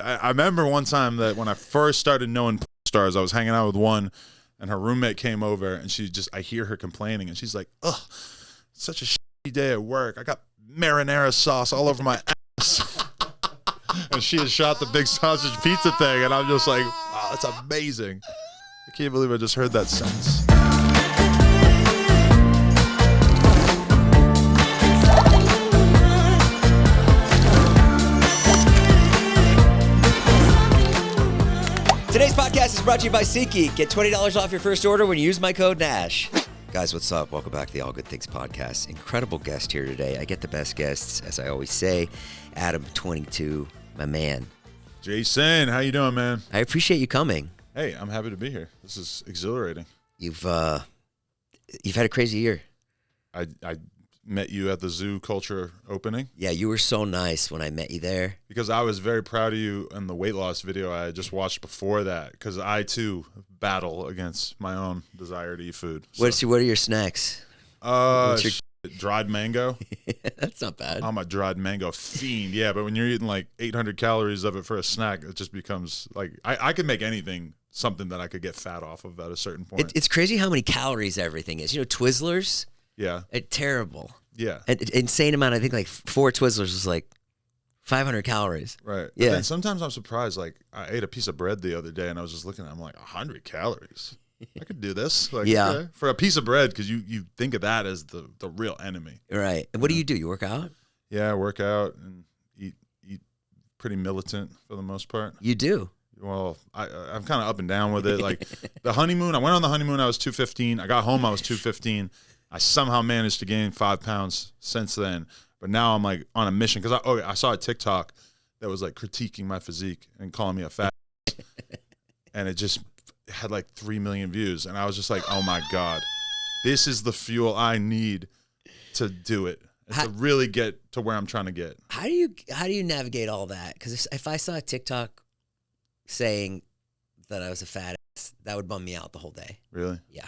I remember one time that when I first started knowing stars, I was hanging out with one, and her roommate came over, and I hear her complaining, and she's like, ugh, such a shitty day at work. I got marinara sauce all over my ass. And she had shot the big sausage pizza thing, and I'm just like, wow, that's amazing. I can't believe I just heard that sentence. Today's podcast is brought to you by SeatGeek. Get $20 off your first order when you use my code NASH. Guys, what's up? Welcome back to the All Good Things podcast. Incredible guest here today. I get the best guests, as I always say. Adam, 22, my man. Jason, how you doing, man? I appreciate you coming. Hey, I'm happy to be here. This is exhilarating. You've had a crazy year. I met you at the Zoo Culture opening. Yeah, you were so nice when I met you there. Because I was very proud of you in the weight loss video I had just watched before that, because I, too, battle against my own desire to eat food. So. What are your snacks? Dried mango. That's not bad. I'm a dried mango fiend, yeah, but when you're eating like 800 calories of it for a snack, it just becomes like, I could make anything something that I could get fat off of at a certain point. It's crazy how many calories everything is. You know, Twizzlers? Yeah. Terrible. Yeah. Insane amount. I think like 4 Twizzlers is like 500 calories. Right. Yeah. And sometimes I'm surprised. Like I ate a piece of bread the other day and I was just looking at it, I'm like, 100 calories. I could do this. Like, yeah. Okay. For a piece of bread, because you think of that as the real enemy. Right. And what do? You work out? Yeah, I work out and eat pretty militant for the most part. You do? Well, I'm kind of up and down with it. Like the honeymoon, I went on the honeymoon, I was 215. I got home, I was 215. I somehow managed to gain 5 pounds since then. But now I'm like on a mission because I saw a TikTok that was like critiquing my physique and calling me a fat. And it just had like 3 million views. And I was just like, oh my God, this is the fuel I need to do it. To really get to where I'm trying to get. How do you navigate all that? Because if I saw a TikTok saying that I was a fat ass, that would bum me out the whole day. Really? Yeah.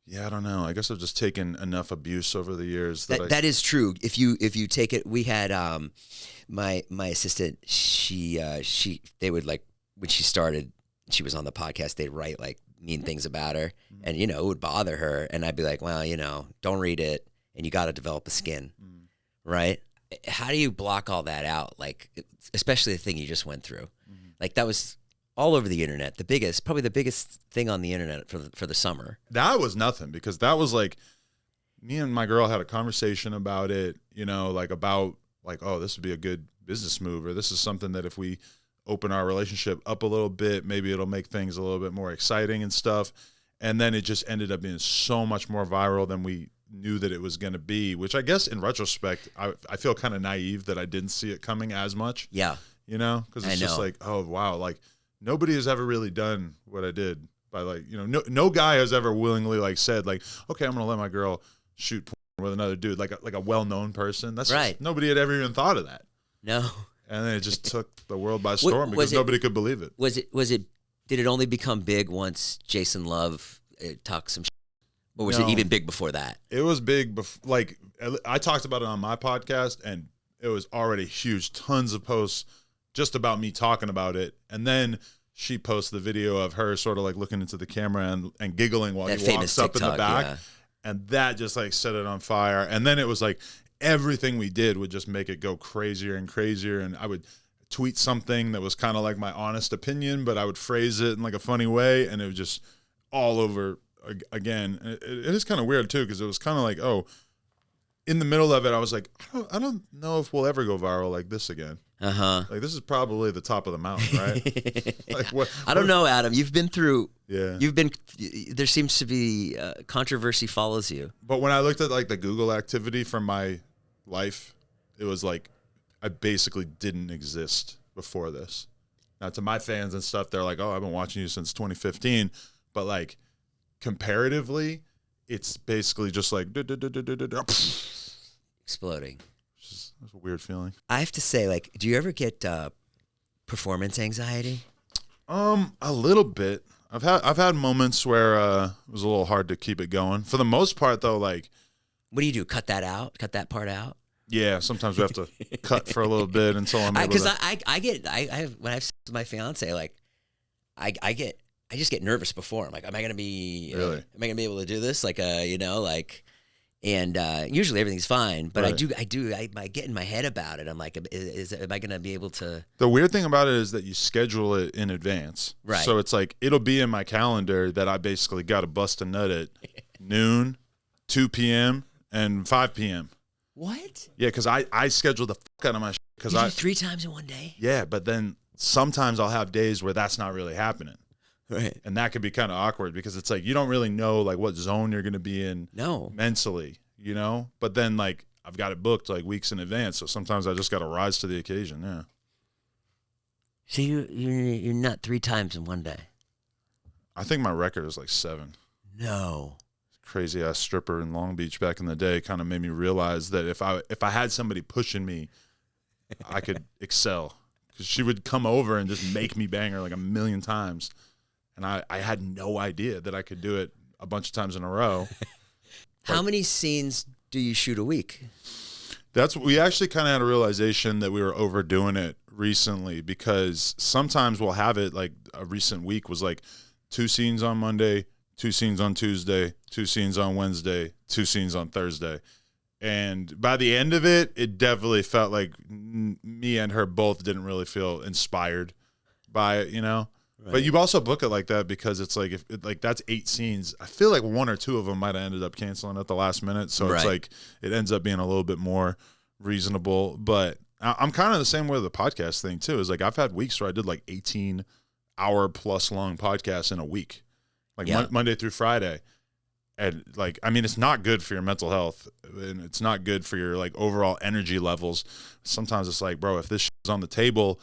Yeah, I don't know. I guess I've just taken enough abuse over the years. That is true. If you take it, we had my assistant. They would like when she started. She was on the podcast. They'd write like mean things about her, and it would bother her. And I'd be like, well, don't read it, and you got to develop a skin, right? How do you block all that out? Like, especially the thing you just went through, like that was all over the internet. Probably the biggest thing on the internet for the summer. That was nothing because that was like me and my girl had a conversation about it, about oh, this would be a good business move, or this is something that if we open our relationship up a little bit, maybe it'll make things a little bit more exciting and stuff. And then it just ended up being so much more viral than we knew that it was going to be, which I guess in retrospect, I feel kind of naive that I didn't see it coming as much. Yeah. Because it's just like, oh, wow, like, nobody has ever really done what I did by no guy has ever willingly said okay, I'm gonna let my girl shoot porn with another dude like a well-known person. That's right. Nobody had ever even thought of that. No. And then it just took the world by storm because nobody could believe it. Did it only become big once Jason Luv talked some shit? Or was it even big before that? It was big before. I talked about it on my podcast and it was already huge. Tons of posts just about me talking about it. And then she posts the video of her sort of looking into the camera and giggling while he walks up TikTok, in the back. Yeah. And that just set it on fire. And then it was everything we did would just make it go crazier and crazier. And I would tweet something that was kind of my honest opinion, but I would phrase it in a funny way. And it was just all over again. And it is kind of weird too, because it was kind of in the middle of it, I was like, I don't know if we'll ever go viral like this again. This is probably the top of the mountain, right? I don't know, Adam. You've been through. Yeah. There seems to be controversy follows you. But when I looked at the Google activity from my life, it was I basically didn't exist before this. Now to my fans and stuff, they're like, oh, I've been watching you since 2015. But comparatively, it's basically just exploding. That's a weird feeling. I have to say, do you ever get performance anxiety? A little bit. I've had moments where it was a little hard to keep it going. For the most part, though, what do you do? Cut that out? Cut that part out? Yeah. Sometimes we have to cut for a little bit until I'm able Because to. I have when I've with my fiance, like I just get nervous before. I'm like, am I gonna be Really? am I gonna be able to do this? Like and usually everything's fine, but Right. I get in my head about it. I'm like, am I gonna be able to? The weird thing about it is that you schedule it in advance. Right. So it's like it'll be in my calendar that I basically got to bust a nut at noon, 2 p.m., and 5 p.m. What? Yeah, because I schedule the fuck out of my shit. Because You do 3 times in one day? Yeah, but then sometimes I'll have days where that's not really happening. Right. And that could be kind of awkward because it's like you don't really know like what zone you're going to be in mentally, you know? But then like I've got it booked like weeks in advance, so sometimes I just got to rise to the occasion, yeah. So you're not 3 times in one day? I think my record is like 7. No. Crazy ass stripper in Long Beach back in the day kind of made me realize that if I had somebody pushing me, I could excel. Because she would come over and just make me bang her like a million times. And I had no idea that I could do it a bunch of times in a row. How many scenes do you shoot a week? We actually kind of had a realization that we were overdoing it recently because sometimes we'll have it like a recent week was like 2 scenes on Monday, 2 scenes on Tuesday, 2 scenes on Wednesday, 2 scenes on Thursday. And by the end of it, it definitely felt like me and her both didn't really feel inspired by it, you know? Right. But you also book it like that because it's like, if like that's 8 scenes. I feel like 1 or 2 of them might have ended up canceling at the last minute. So It's like it ends up being a little bit more reasonable. But I'm kind of the same way with the podcast thing too. Is like I've had weeks where I did like 18-hour plus long podcasts in a week. Like Monday through Friday. And like, I mean, it's not good for your mental health and it's not good for your like overall energy levels. Sometimes it's like, bro, if this is on the table,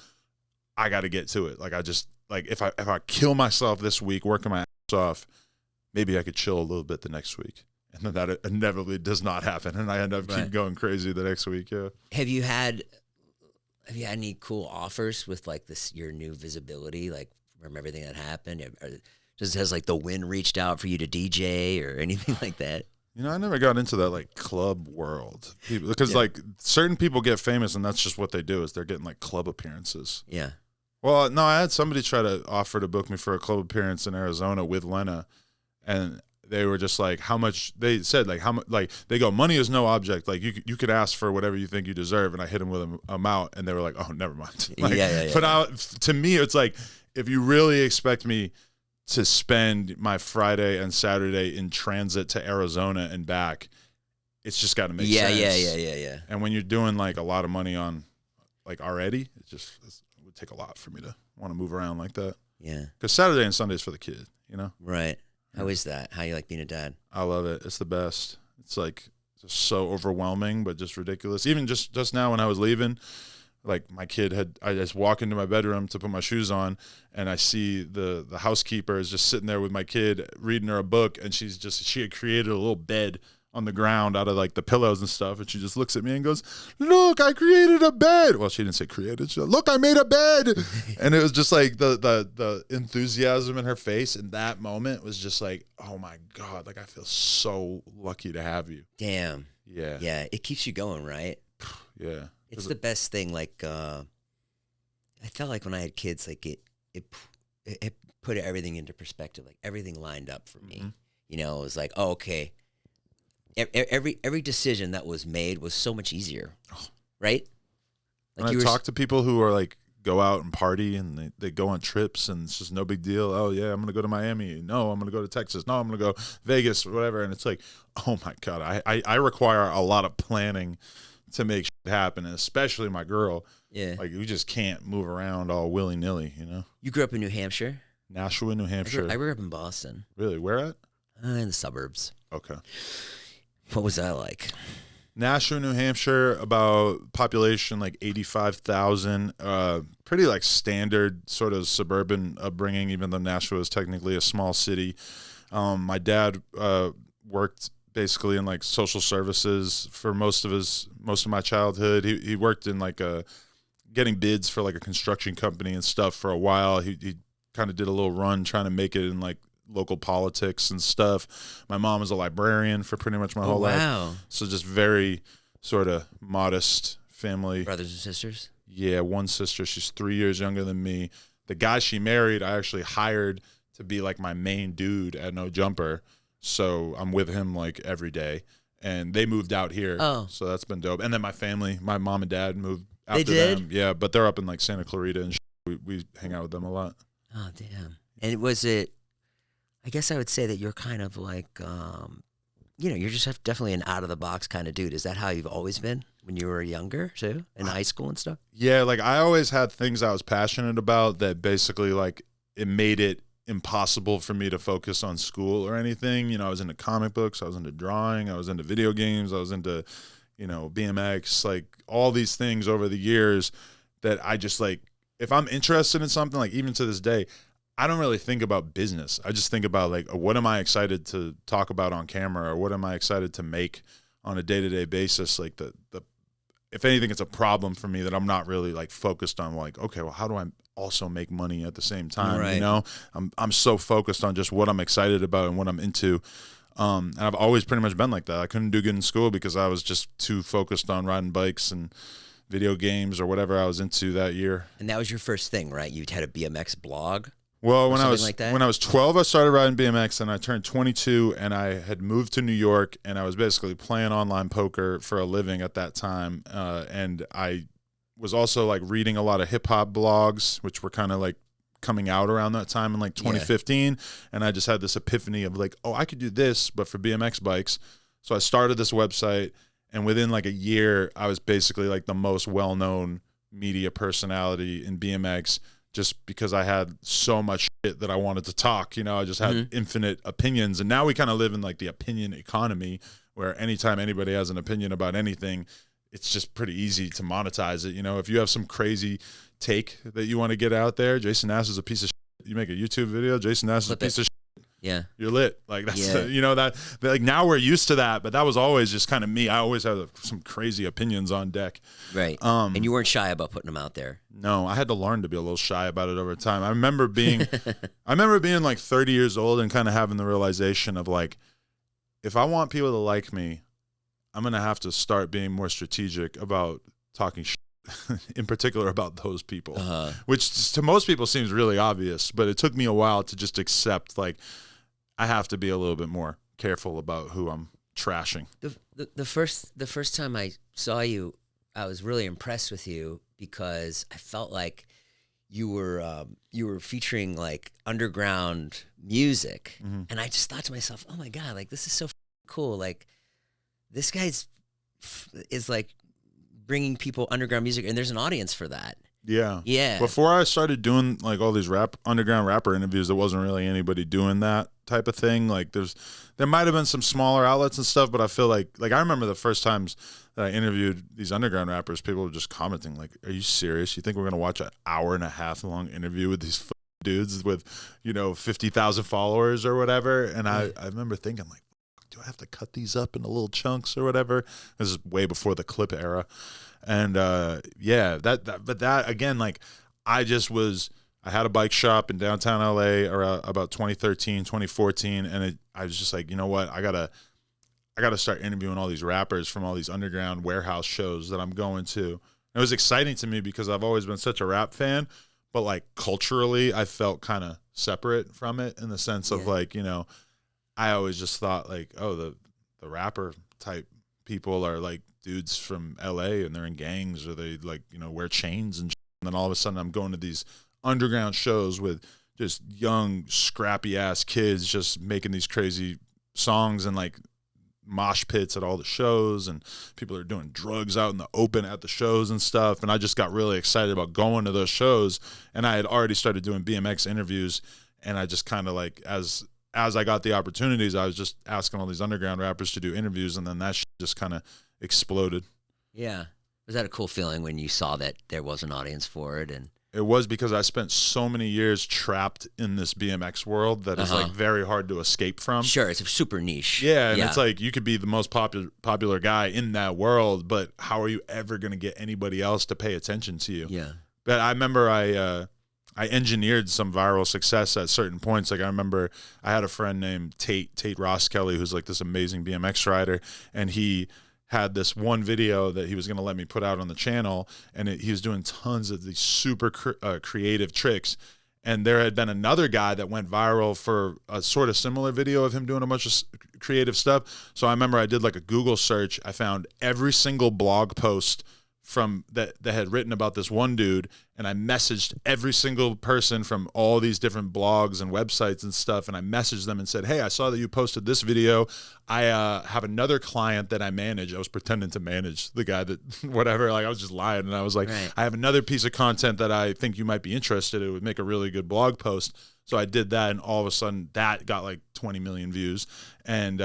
I got to get to it. Like I just like, if I kill myself this week, working my ass off, maybe I could chill a little bit the next week. And then that inevitably does not happen. And I end up keep going crazy the next week. Yeah. Have you had any cool offers with like your new visibility, like from everything that happened? Has like the wind reached out for you to DJ or anything like that? You know, I never got into that like club world because like certain people get famous and that's just what they do is they're getting like club appearances. Yeah. Well, no, I had somebody try to offer to book me for a club appearance in Arizona with Lena, and they were just like, how much? They said like how much? Like they go, money is no object. Like you could ask for whatever you think you deserve, and I hit them with an amount, and they were like, oh, never mind. Like, yeah. But to me, it's like if you really expect me to spend my Friday and Saturday in transit to Arizona and back, it's just got to make sense. Yeah. And when you're doing like a lot of money on like already, it would take a lot for me to want to move around like that. Yeah. Because Saturday and Sunday's for the kid, you know? Right. How is that? How you like being a dad? I love it. It's the best. It's like just so overwhelming, but just ridiculous. Even just now when I was leaving, like my kid I just walk into my bedroom to put my shoes on and I see the housekeeper is just sitting there with my kid reading her a book and she had created a little bed on the ground out of like the pillows and stuff and she just looks at me and goes, look, I created a bed. Well, she didn't say created. She said, look, I made a bed. And it was just like the enthusiasm in her face in that moment was just like, oh my God, like I feel so lucky to have you. Damn. Yeah. Yeah. It keeps you going, right? Yeah. It's the best thing. Like, I felt like when I had kids, like it put everything into perspective. Like everything lined up for me. Mm-hmm. You know, it was like, oh, okay. Every decision that was made was so much easier, right? Like when I talk to people who are like go out and party and they go on trips and it's just no big deal. Oh yeah, I'm gonna go to Miami. No, I'm gonna go to Texas. No, I'm gonna go Vegas or whatever. And it's like, oh my God, I require a lot of planning to make shit happen, and especially my girl. Yeah. Like we just can't move around all willy-nilly, you know? You grew up in New Hampshire? Nashua, New Hampshire. I grew up in Boston. Really? Where at? In the suburbs. Okay. What was that like? Nashua, New Hampshire, about population like 85,000. Pretty like standard sort of suburban upbringing, even though Nashua is technically a small city. My dad worked basically in like social services for most of my childhood. He worked in like getting bids for like a construction company and stuff for a while. He kind of did a little run trying to make it in like local politics and stuff. My mom was a librarian for pretty much my whole life. So just very, sort of modest family. Brothers and sisters? Yeah, one sister. She's 3 years younger than me. The guy she married, I actually hired to be like my main dude at No Jumper. So I'm with him like every day. And they moved out here. Oh. So that's been dope. And then my family, my mom and dad moved after They did? them. Yeah, but they're up in like Santa Clarita and we hang out with them a lot. Oh, damn. And was it, I guess I would say that you're kind of like, you're just definitely an out-of-the-box kind of dude. Is that how you've always been when you were younger, too, in high school and stuff? Yeah, like I always had things I was passionate about that basically like it made it impossible for me to focus on school or anything. I was into comic books, I was into drawing, I was into video games, I was into, BMX, like all these things over the years that I just like, if I'm interested in something, like even to this day, I don't really think about business. I just think about like, what am I excited to talk about on camera, or what am I excited to make on a day-to-day basis? Like the if anything, it's a problem for me that I'm not really like focused on like, okay, well, how do I also make money at the same time? Right. I'm so focused on just what I'm excited about and what I'm into. And I've always pretty much been like that. I couldn't do good in school because I was just too focused on riding bikes and video games or whatever I was into that year. And that was your first thing, right? You had a BMX blog? Well, when I was 12, I started riding BMX, and I turned 22, and I had moved to New York, and I was basically playing online poker for a living at that time. And I was also like reading a lot of hip hop blogs, which were kind of like coming out around that time in like 2015. Yeah. And I just had this epiphany of like, oh, I could do this, but for BMX bikes. So I started this website, and within like a year, I was basically like the most well-known media personality in BMX, just because I had so much shit that I wanted to talk. I just had infinite opinions. And now we kind of live in like the opinion economy, where anytime anybody has an opinion about anything, it's just pretty easy to monetize it. If you have some crazy take that you want to get out there, Jason Nash is a piece of shit. You make a YouTube video, Jason Nash is a piece of shit. Yeah, you're lit. Like that's that like now we're used to that, but that was always just kind of me. I always had some crazy opinions on deck. Right. And you weren't shy about putting them out there. No, I had to learn to be a little shy about it over time. I remember being like 30 years old and kind of having the realization of like, if I want people to like me, I'm gonna have to start being more strategic about talking shit. In particular about those people, which to most people seems really obvious, but it took me a while to just accept like I have to be a little bit more careful about who I'm trashing. The first time I saw you, I was really impressed with you because I felt like you were featuring like underground music, and I just thought to myself, oh my god, like this is so cool. Like this guy's is like bringing people underground music, and there's an audience for that. Yeah. Before I started doing like all these underground rapper interviews, there wasn't really anybody doing that type of thing. Like there might have been some smaller outlets and stuff, but I feel like I remember the first times that I interviewed these underground rappers, people were just commenting like, "Are you serious? You think we're gonna watch an hour and a half long interview with these dudes with 50,000 followers or whatever?" And I remember thinking like, do I have to cut these up into little chunks or whatever? This is way before the clip era. And but that again, like I had a bike shop in downtown LA around about 2013, 2014. And I was just like, you know what? I gotta start interviewing all these rappers from all these underground warehouse shows that I'm going to. And it was exciting to me because I've always been such a rap fan, but like culturally I felt kind of separate from it in the sense of like, I always just thought like, oh, the rapper type people are like dudes from LA and they're in gangs or they like, wear chains and then all of a sudden I'm going to these underground shows with just young, scrappy ass kids just making these crazy songs and like mosh pits at all the shows, and people are doing drugs out in the open at the shows and stuff. And I just got really excited about going to those shows, and I had already started doing BMX interviews, and I just kind of like, as I got the opportunities, I was just asking all these underground rappers to do interviews, and then that just kind of exploded. Yeah. Was that a cool feeling when you saw that there was an audience for it? And it was, because I spent so many years trapped in this BMX world that is like very hard to escape from. Sure, it's a super niche. Yeah, and it's like you could be the most popular guy in that world, but how are you ever going to get anybody else to pay attention to you? Yeah. But I remember I engineered some viral success at certain points. Like I remember I had a friend named Tate Ross Kelly, who's like this amazing BMX rider, and he had this one video that he was going to let me put out on the channel, and he was doing tons of these super creative tricks. And there had been another guy that went viral for a sort of similar video of him doing a bunch of creative stuff. So I remember I did like a Google search. I found every single blog post from that had written about this one dude, and I messaged every single person from all these different blogs and websites and stuff, and I messaged them and said, hey, I saw that you posted this video. I have another client that I manage. I was pretending to manage the guy that whatever, like I was just lying, and I was like, right. I have another piece of content that I think you might be interested in. It would make a really good blog post. So I did that, and all of a sudden that got like 20 million views. And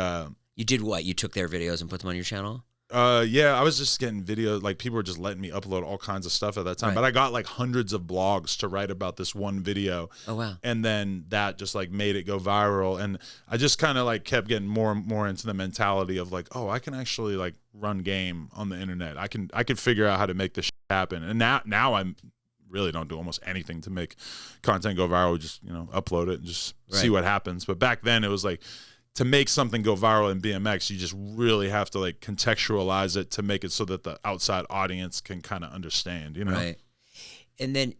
you did what? You took their videos and put them on your channel? Yeah, I was just getting videos, like people were just letting me upload all kinds of stuff at that time. Right. But I got like hundreds of blogs to write about this one video. Oh, wow. And then that just like made it go viral. And I just kind of like kept getting more and more into the mentality of like, oh, I can actually like run game on the internet. I could figure out how to make this shit happen. And now I'm really don't do almost anything to make content go viral. We just, you know, upload it and just see what happens. But back then it was like, to make something go viral in BMX, you just really have to like contextualize it to make it so that the outside audience can kind of understand, you know? Right. And then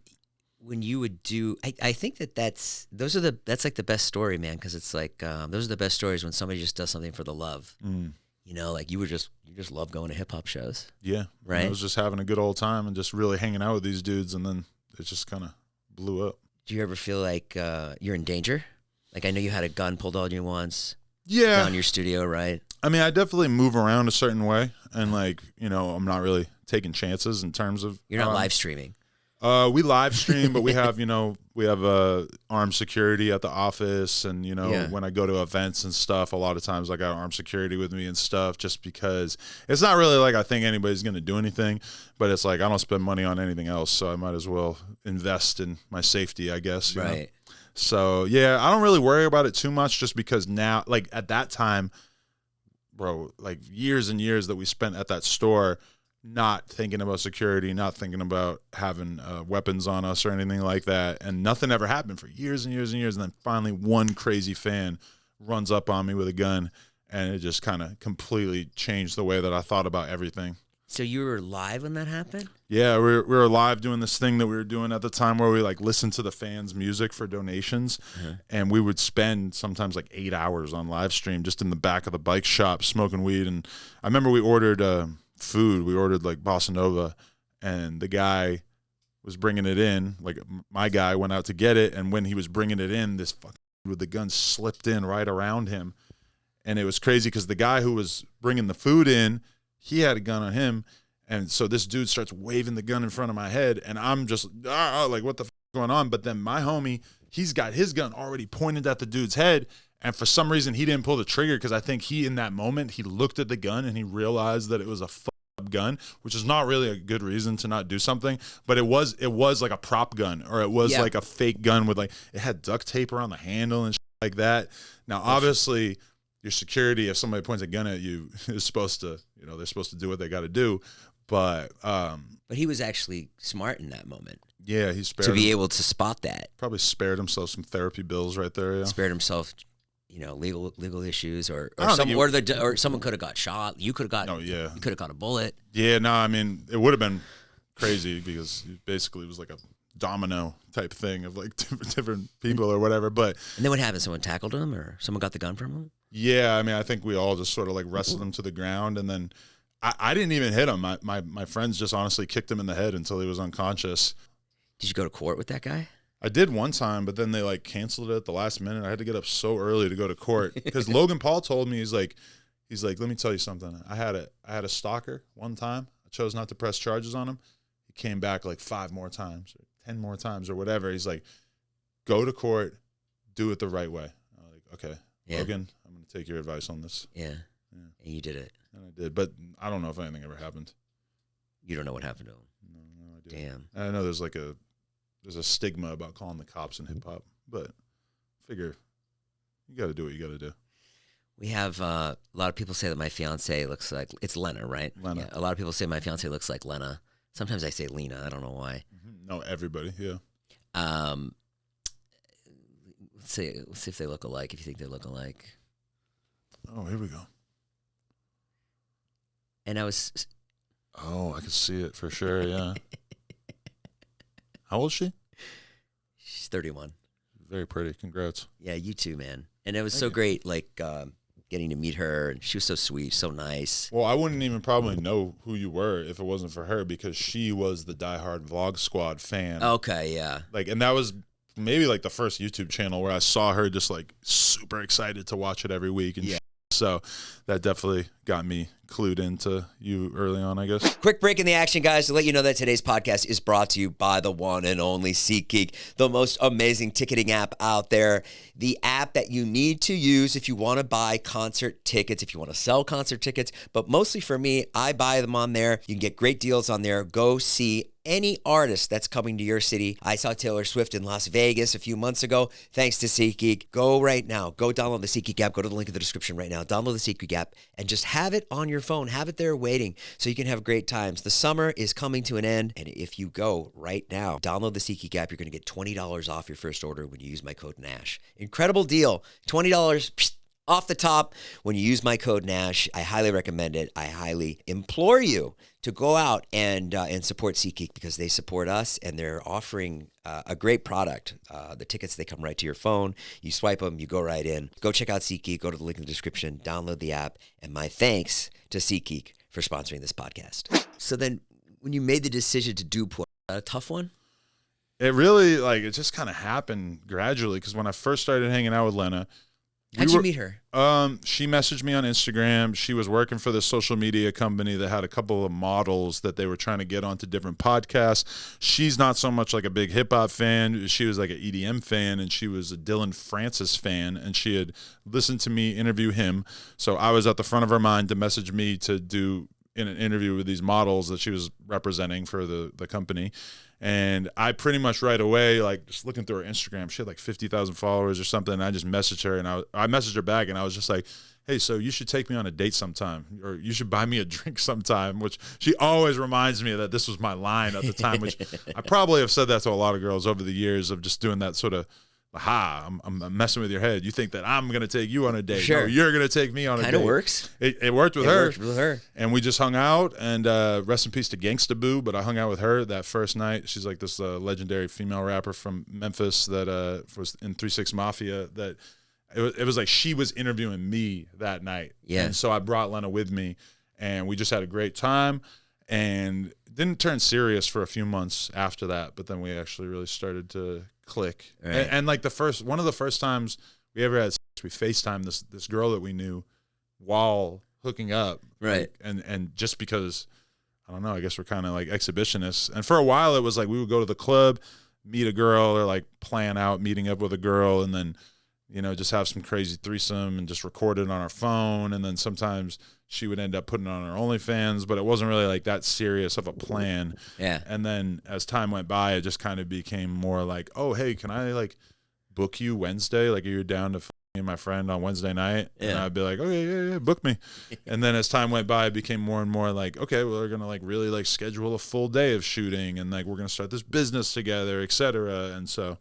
when you would do, I think that's like the best story, man. Cause it's like, those are the best stories when somebody just does something for the love, you know, like you just love going to hip hop shows. Yeah. Right. I was just having a good old time and just really hanging out with these dudes. And then it just kind of blew up. Do you ever feel like, you're in danger? Like I know you had a gun pulled on you once. Yeah. Down your studio, right? I mean, I definitely move around a certain way, and like, you know, I'm not really taking chances in terms of. You're not live streaming. We live stream, but we have, you know, armed security at the office, and you know, when I go to events and stuff, a lot of times I got armed security with me and stuff, just because it's not really like I think anybody's gonna do anything, but it's like I don't spend money on anything else, so I might as well invest in my safety, I guess. You know? So, yeah, I don't really worry about it too much just because now, like, at that time, bro, like, years and years that we spent at that store not thinking about security, not thinking about having weapons on us or anything like that, and nothing ever happened for years and years and years, and then finally one crazy fan runs up on me with a gun, and it just kind of completely changed the way that I thought about everything. So you were live when that happened? Yeah, we were live doing this thing that we were doing at the time where we like listened to the fans' music for donations, and we would spend sometimes like 8 hours on live stream just in the back of the bike shop smoking weed. And I remember we ordered food. We ordered like Bossa Nova, and the guy was bringing it in. Like my guy went out to get it, and when he was bringing it in, this fucking with the gun slipped in right around him, and it was crazy because the guy who was bringing the food in, he had a gun on him, and so this dude starts waving the gun in front of my head, and I'm just like, what the f is going on? But then my homie, he's got his gun already pointed at the dude's head, and for some reason he didn't pull the trigger because I think he, in that moment, he looked at the gun and he realized that it was a up gun, which is not really a good reason to not do something, but it was like a prop gun, or it was like a fake gun with like, it had duct tape around the handle and shit like that. Now, obviously, your security, if somebody points a gun at you, is supposed to, you know, they're supposed to do what they got to do. But he was actually smart in that moment. Yeah, he spared to be able to spot that. Probably spared himself some therapy bills right there. Yeah. Spared himself, you know, legal issues, or someone could have got shot. You could have got. Oh yeah. You could have got a bullet. Yeah, no, I mean, it would have been crazy because basically it was like a domino type thing of like different people or whatever. But and then what happened? Someone tackled him, or someone got the gun from him? Yeah, I mean, I think we all just sort of like wrestled him to the ground, and then I didn't even hit him. My friends just honestly kicked him in the head until he was unconscious. Did you go to court with that guy? I did one time, but then they like canceled it at the last minute. I had to get up so early to go to court because Logan Paul told me, he's like, let me tell you something. I had a stalker one time. I chose not to press charges on him. He came back like 5 more times or 10 more times or whatever. He's like, go to court, do it the right way. I'm like, okay, Logan, I'm going to take your advice on this. Yeah. And you did it. And I did, but I don't know if anything ever happened. You don't know what happened to him? No idea. Damn. And I know there's a stigma about calling the cops in hip hop, but figure you got to do what you got to do. We have a lot of people say that my fiance looks like, it's Lena, right? Lena. Yeah, a lot of people say my fiance looks like Lena. Sometimes I say Lena. I don't know why. No, everybody. Yeah. Let's see if they look alike. If you think they look alike. Oh, here we go. And I was... Oh, I could see it for sure, yeah. How old is she? She's 31. Very pretty. Congrats. Yeah, you too, man. And it was so great, like, getting to meet her. And she was so sweet, so nice. Well, I wouldn't even probably know who you were if it wasn't for her, because she was the diehard Vlog Squad fan. Okay, yeah. Like, and that was maybe like the first YouTube channel where I saw her just like super excited to watch it every week. And so that definitely got me clued into you early on, I guess. Quick break in the action, guys, to let you know that today's podcast is brought to you by the one and only SeatGeek, the most amazing ticketing app out there. The app that you need to use if you want to buy concert tickets, if you want to sell concert tickets. But mostly for me, I buy them on there. You can get great deals on there. Go see any artist that's coming to your city. I saw Taylor Swift in Las Vegas a few months ago, thanks to SeatGeek. Go right now. Go download the SeatGeek app. Go to the link in the description right now. Download the SeatGeek app and just have it on your phone. Have it there waiting so you can have great times. The summer is coming to an end, and if you go right now, download the SeatGeek app, you're going to get $20 off your first order when you use my code NASH. Incredible deal. $20 off the top when you use my code NASH. I highly recommend it. I highly implore you to go out and support SeatGeek, because they support us and they're offering a great product. The tickets, they come right to your phone. You swipe them, you go right in. Go check out SeatGeek. Go to the link in the description. Download the app. And my thanks to SeatGeek for sponsoring this podcast. So then when you made the decision to do porn, was that a tough one? It really, like, it just kind of happened gradually, because when I first started hanging out with Lena, how'd you meet her? She messaged me on Instagram. She was working for this social media company that had a couple of models that they were trying to get onto different podcasts. She's not so much like a big hip hop fan. She was like an EDM fan, and she was a Dylan Francis fan, and she had listened to me interview him. So I was at the front of her mind to message me to do in an interview with these models that she was representing for the company. And I pretty much right away, like, just looking through her Instagram, she had like 50,000 followers or something. And I just messaged her, and I messaged her back, and I was just like, hey, so you should take me on a date sometime, or you should buy me a drink sometime, which she always reminds me that this was my line at the time, which I probably have said that to a lot of girls over the years, of just doing that sort of, I'm messing with your head. You think that I'm going to take you on a date. Sure. No, you're going to take me on a date. Kind of works. It worked with her. Worked with her. And we just hung out, and rest in peace to Gangsta Boo, but I hung out with her that first night. She's like this legendary female rapper from Memphis that was in 3 6 Mafia. That it was like she was interviewing me that night. Yeah. And so I brought Lena with me, and we just had a great time, and didn't turn serious for a few months after that, but then we actually really started to click. Right. And like one of the first times we ever had sex, we FaceTimed this girl that we knew while hooking up. Right. Like, and just because, I don't know, I guess we're kind of like exhibitionists. And for a while it was like we would go to the club, meet a girl, or like plan out meeting up with a girl, and then, you know, just have some crazy threesome and just record it on our phone. And then sometimes she would end up putting it on her OnlyFans, but it wasn't really like that serious of a plan. Yeah. And then as time went by, it just kind of became more like, oh, hey, can I like book you Wednesday? Like, are you down to me and my friend on Wednesday night? Yeah. And I'd be like, okay, yeah, book me. And then as time went by, it became more and more like, okay, well, we're going to like really like schedule a full day of shooting, and like we're going to start this business together, et cetera. And so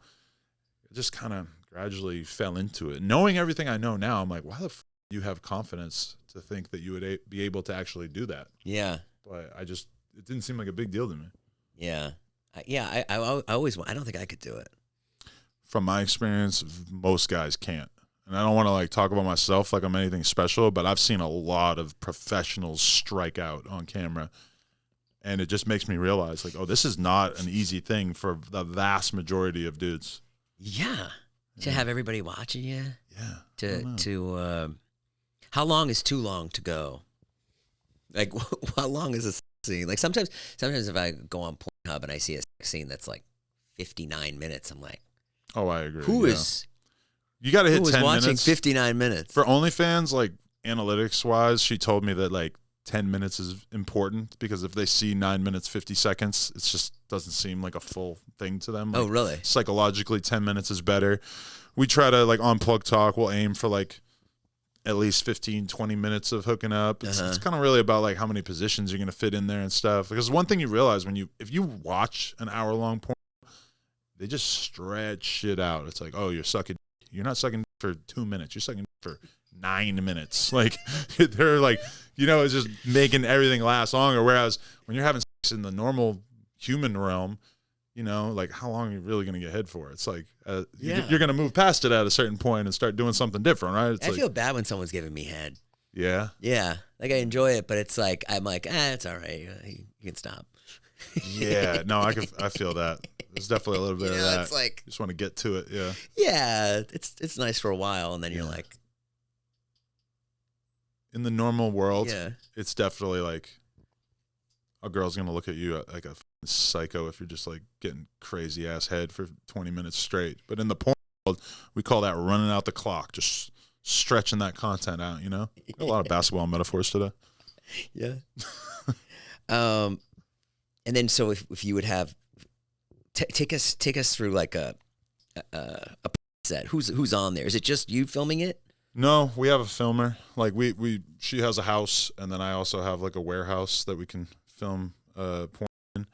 it just kind of gradually fell into it. Knowing everything I know now, I'm like, why the f do you have confidence to think that you would be able to actually do that? Yeah. But it didn't seem like a big deal to me. Yeah. I always want, I don't think I could do it. From my experience, most guys can't. And I don't want to like talk about myself like I'm anything special, but I've seen a lot of professionals strike out on camera. And it just makes me realize, like, oh, this is not an easy thing for the vast majority of dudes. Yeah. To have everybody watching you. Yeah. How long is too long to go? Like, how long is a scene? Like, sometimes if I go on Pornhub and I see a sex scene that's like 59 minutes, I'm like, oh, I agree. You got to hit 10 minutes. Who was watching 59 minutes? For OnlyFans, like, analytics-wise, she told me that, like, 10 minutes is important, because if they see 9 minutes, 50 seconds, it just doesn't seem like a full thing to them. Like, oh, really? Psychologically, 10 minutes is better. We try to, like, on Plug Talk, we'll aim for, like, at least 15, 20 minutes of hooking up. It's kind of really about, like, how many positions you're going to fit in there and stuff. Because one thing you realize if you watch an hour-long porn, they just stretch shit out. It's like, oh, you're not sucking for 2 minutes. You're sucking for 9 minutes. Like they're like, you know, it's just making everything last longer. Whereas when you're having sex in the normal human realm, you know, like how long are you really going to get head for? It's like you're going to move past it at a certain point and start doing something different, right? It's I feel bad when someone's giving me head. Yeah. Yeah. Like I enjoy it, but it's like, I'm like, it's all right. You can stop. Yeah. No, I feel that. There's definitely a little bit of that. It's like, you just want to get to it. Yeah. Yeah. It's nice for a while. And then you're like, in the normal world, yeah, it's definitely like a girl's going to look at you like a psycho if you're just like getting crazy ass head for 20 minutes straight. But in the porn world, we call that running out the clock, just stretching that content out, you know? A lot of basketball metaphors today. Yeah. And then so if you would have take us through like a set. Who's on there? Is it just you filming it? No, we have a filmer. Like she has a house, and then I also have like a warehouse that we can film porn in.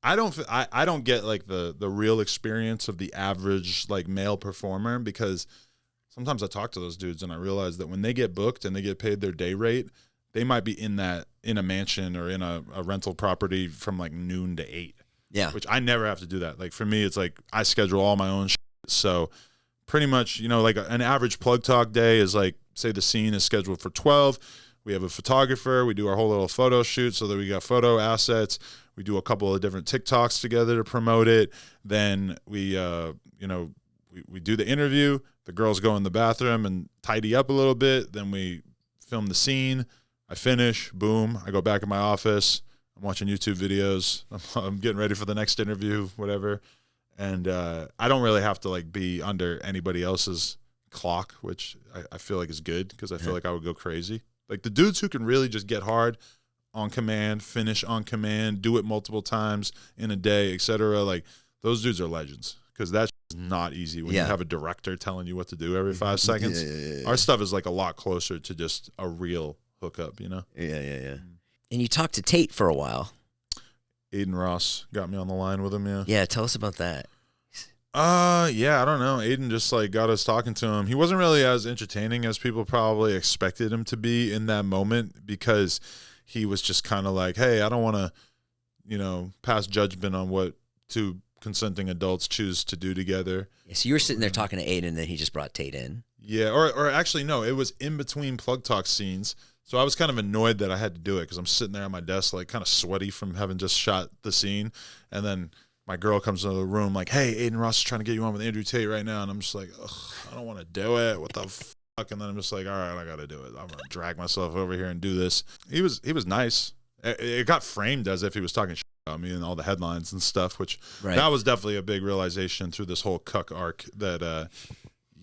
I don't get like the real experience of the average like male performer, because sometimes I talk to those dudes and I realize that when they get booked and they get paid their day rate, they might be in a mansion or in a rental property from like noon to 8. Yeah. Which I never have to do that. Like for me, it's like I schedule all my own shit. So pretty much, you know, like an average Plug Talk day is like, say the scene is scheduled for 12. We have a photographer. We do our whole little photo shoot so that we got photo assets. We do a couple of different TikToks together to promote it. Then we do the interview. The girls go in the bathroom and tidy up a little bit. Then we film the scene. I finish. Boom. I go back in my office. I'm watching YouTube videos. I'm getting ready for the next interview, whatever. And I don't really have to like be under anybody else's clock, which I feel like is good, because I feel like I would go crazy. Like the dudes who can really just get hard on command, finish on command, do it multiple times in a day, etc. Like those dudes are legends, because that's not easy when you have a director telling you what to do every 5 seconds. Yeah. Our stuff is like a lot closer to just a real hookup, you know? Yeah. And you talked to Tate for a while. Aiden Ross got me on the line with him, yeah. Yeah, tell us about that. Yeah, I don't know. Aiden just like got us talking to him. He wasn't really as entertaining as people probably expected him to be in that moment, because he was just kind of like, hey, I don't want to, you know, pass judgment on what two consenting adults choose to do together. Yeah, so you were sitting there talking to Aiden, and then he just brought Tate in. Yeah, or actually, no, it was in between Plug Talk scenes. So I was kind of annoyed that I had to do it, because I'm sitting there at my desk, like kind of sweaty from having just shot the scene. And then my girl comes into the room like, hey, Aiden Ross is trying to get you on with Andrew Tate right now. And I'm just like, ugh, I don't want to do it. What the fuck? And then I'm just like, all right, I got to do it. I'm going to drag myself over here and do this. He was nice. It got framed as if he was talking shit about me and all the headlines and stuff, which that was definitely a big realization through this whole cuck arc that,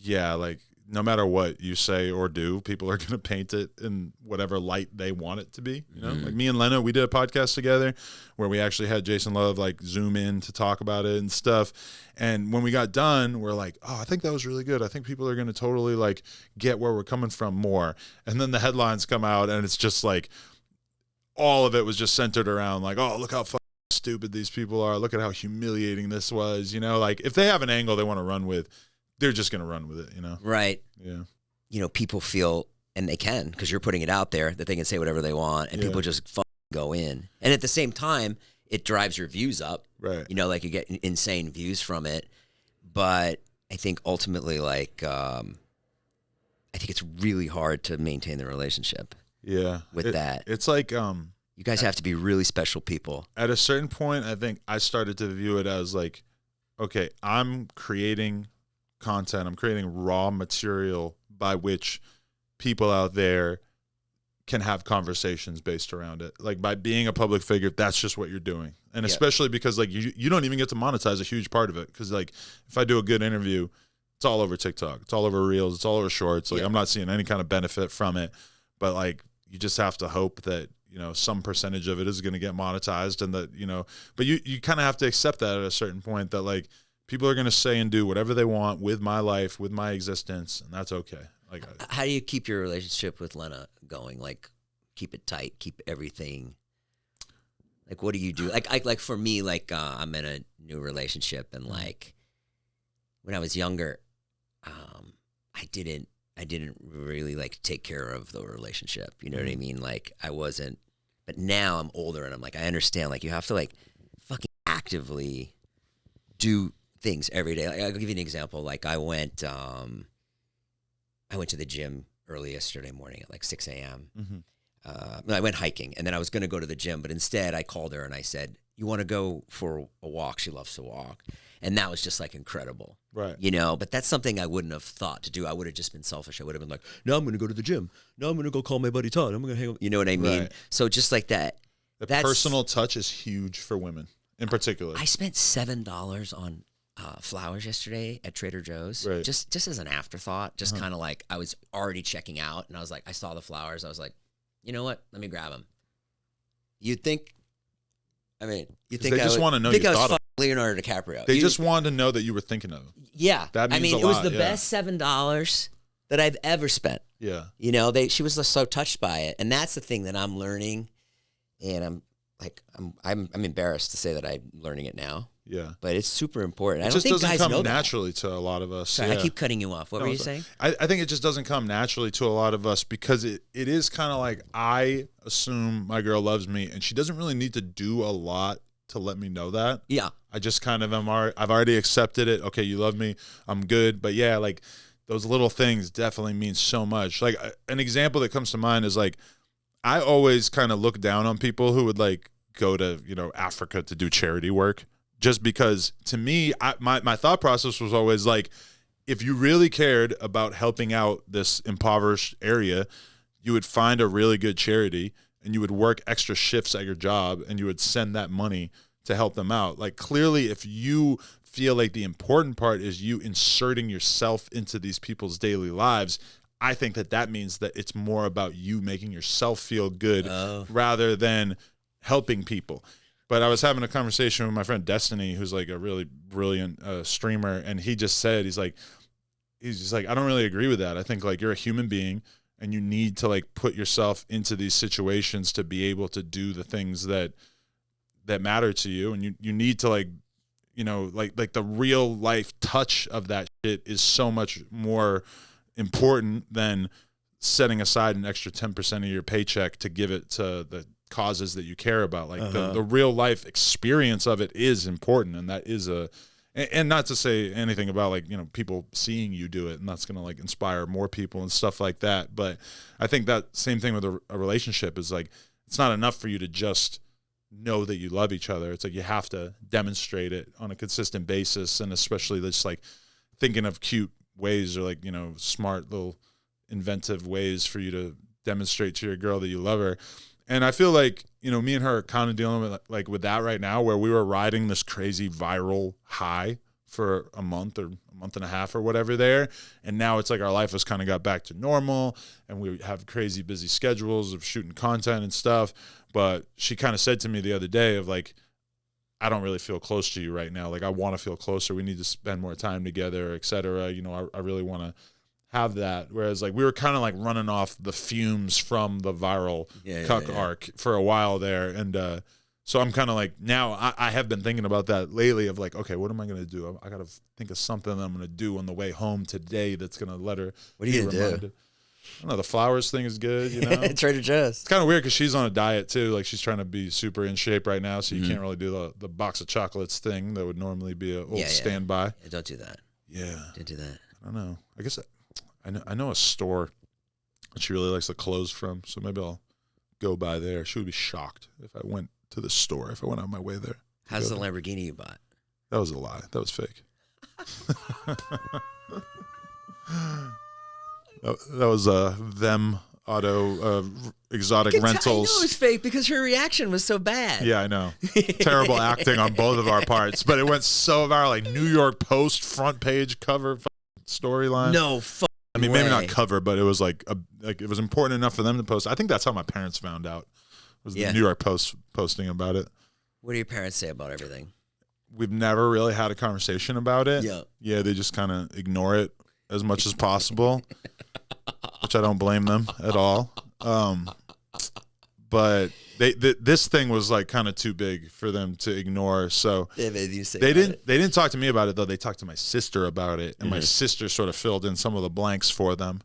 like, no matter what you say or do, people are going to paint it in whatever light they want it to be. You know, like me and Lena, we did a podcast together where we actually had Jason Luv like zoom in to talk about it and stuff. And when we got done, we're like, oh, I think that was really good. I think people are going to totally like get where we're coming from more. And then the headlines come out and it's just like, all of it was just centered around like, oh, look how stupid these people are. Look at how humiliating this was. You know, like if they have an angle they want to run with, they're just going to run with it, you know? Right. Yeah. You know, people feel, and they can, because you're putting it out there, that they can say whatever they want, and people just go in. And at the same time, it drives your views up. Right. You know, like you get insane views from it. But I think ultimately, like, I think it's really hard to maintain the relationship. Yeah. With that. It's like, you guys have to be really special people. At a certain point, I think I started to view it as like, okay, I'm creating content, I'm creating raw material by which people out there can have conversations based around it. Like by being a public figure, that's just what you're doing. And especially because like you don't even get to monetize a huge part of it. Because like if I do a good interview, it's all over TikTok, it's all over Reels, it's all over Shorts. Like I'm not seeing any kind of benefit from it. But like you just have to hope that, you know, some percentage of it is going to get monetized, and that, you know, but you kind of have to accept that at a certain point, that like people are going to say and do whatever they want with my life, with my existence, and that's okay. Like, how do you keep your relationship with Lena going? Like, keep it tight, keep everything. Like, what do you do? Like for me, like I'm in a new relationship, and like when I was younger, I I didn't really like take care of the relationship. You know what I mean? Like I wasn't, but now I'm older and I'm like, I understand, like you have to like fucking actively do things every day. Like, I'll give you an example. Like I went to the gym early yesterday morning at like 6 a.m. I went hiking and then I was going to go to the gym, but instead I called her and I said, you want to go for a walk? She loves to walk. And that was just like incredible. Right. You know, but that's something I wouldn't have thought to do. I would have just been selfish. I would have been like, no, I'm going to go to the gym. No, I'm going to go call my buddy Todd. I'm going to hang out. You know what I mean? Right. So just like that. The personal touch is huge for women in particular. I spent $7 on flowers yesterday at Trader Joe's. Right. Just as an afterthought, just kind of like I was already checking out and I was like, I saw the flowers. I was like, you know what? Let me grab them. You'd think, they just want to know you thought of Leonardo DiCaprio. They just wanted to know that you were thinking of them. Yeah. That means it was the best $7 that I've ever spent. Yeah. You know, she was just so touched by it. And that's the thing that I'm learning. And I'm embarrassed to say that I'm learning it now. Yeah. But it's super important. It I don't think guys come know naturally to a lot of us. Sorry, I keep cutting you off. What were you saying? I think it just doesn't come naturally to a lot of us because it is kind of like I assume my girl loves me and she doesn't really need to do a lot to let me know that. Yeah. I just kind of I've already accepted it. Okay, you love me. I'm good. But yeah, like those little things definitely mean so much. Like an example that comes to mind is like I always kind of look down on people who would like go to, Africa to do charity work. Just because to me, my thought process was always like, if you really cared about helping out this impoverished area, you would find a really good charity and you would work extra shifts at your job and you would send that money to help them out. Like clearly, if you feel like the important part is you inserting yourself into these people's daily lives, I think that means that it's more about you making yourself feel good rather than helping people. But I was having a conversation with my friend Destiny, who's like a really brilliant streamer, and he just said, he's just like, I don't really agree with that. I think like you're a human being and you need to like put yourself into these situations to be able to do the things that matter to you. And you need to like, like the real life touch of that shit is so much more important than setting aside an extra 10% of your paycheck to give it to the causes that you care about. Like the real life experience of it is important, and that is and not to say anything about like people seeing you do it and that's gonna like inspire more people and stuff like that, but I think that same thing with a relationship is like it's not enough for you to just know that you love each other. It's like you have to demonstrate it on a consistent basis, and especially just like thinking of cute ways or like smart little inventive ways for you to demonstrate to your girl that you love her. And I feel like, me and her are kind of dealing with that right now, where we were riding this crazy viral high for a month or a month and a half or whatever there. And now it's like our life has kind of got back to normal and we have crazy busy schedules of shooting content and stuff. But she kind of said to me the other day of like, I don't really feel close to you right now. Like I want to feel closer. We need to spend more time together, et cetera. I really want to have that. Whereas like we were kind of like running off the fumes from the viral cuck arc for a while there. And so I'm kind of like, now I have been thinking about that lately of like, okay, what am I going to do? I got to think of something that I'm going to do on the way home today that's going to let her. What are you going to do? I don't know. The flowers thing is good, Trader Joe's. It's kind of weird because she's on a diet too. Like she's trying to be super in shape right now, so you can't really do the box of chocolates thing that would normally be a old standby. Yeah, don't do that. Yeah. Don't do that. I don't know. I guess I know a store that she really likes the clothes from, so maybe I'll go by there. She would be shocked if I went to the store, if I went on my way there. How's the Lamborghini you bought? That was a lie. That was fake. That was them auto exotic rentals. I know it was fake because her reaction was so bad. Yeah, I know. Terrible acting on both of our parts, but it went so viral, like New York Post front page cover storyline. No I mean, maybe not cover, but it was like it was important enough for them to post. I think that's how my parents found out. Was the New York Post posting about it. What do your parents say about everything? We've never really had a conversation about it. Yeah, they just kind of ignore it as much as possible, which I don't blame them at all. But this thing was like kind of too big for them to ignore. So they didn't talk to me about it though. They talked to my sister about it, and my sister sort of filled in some of the blanks for them.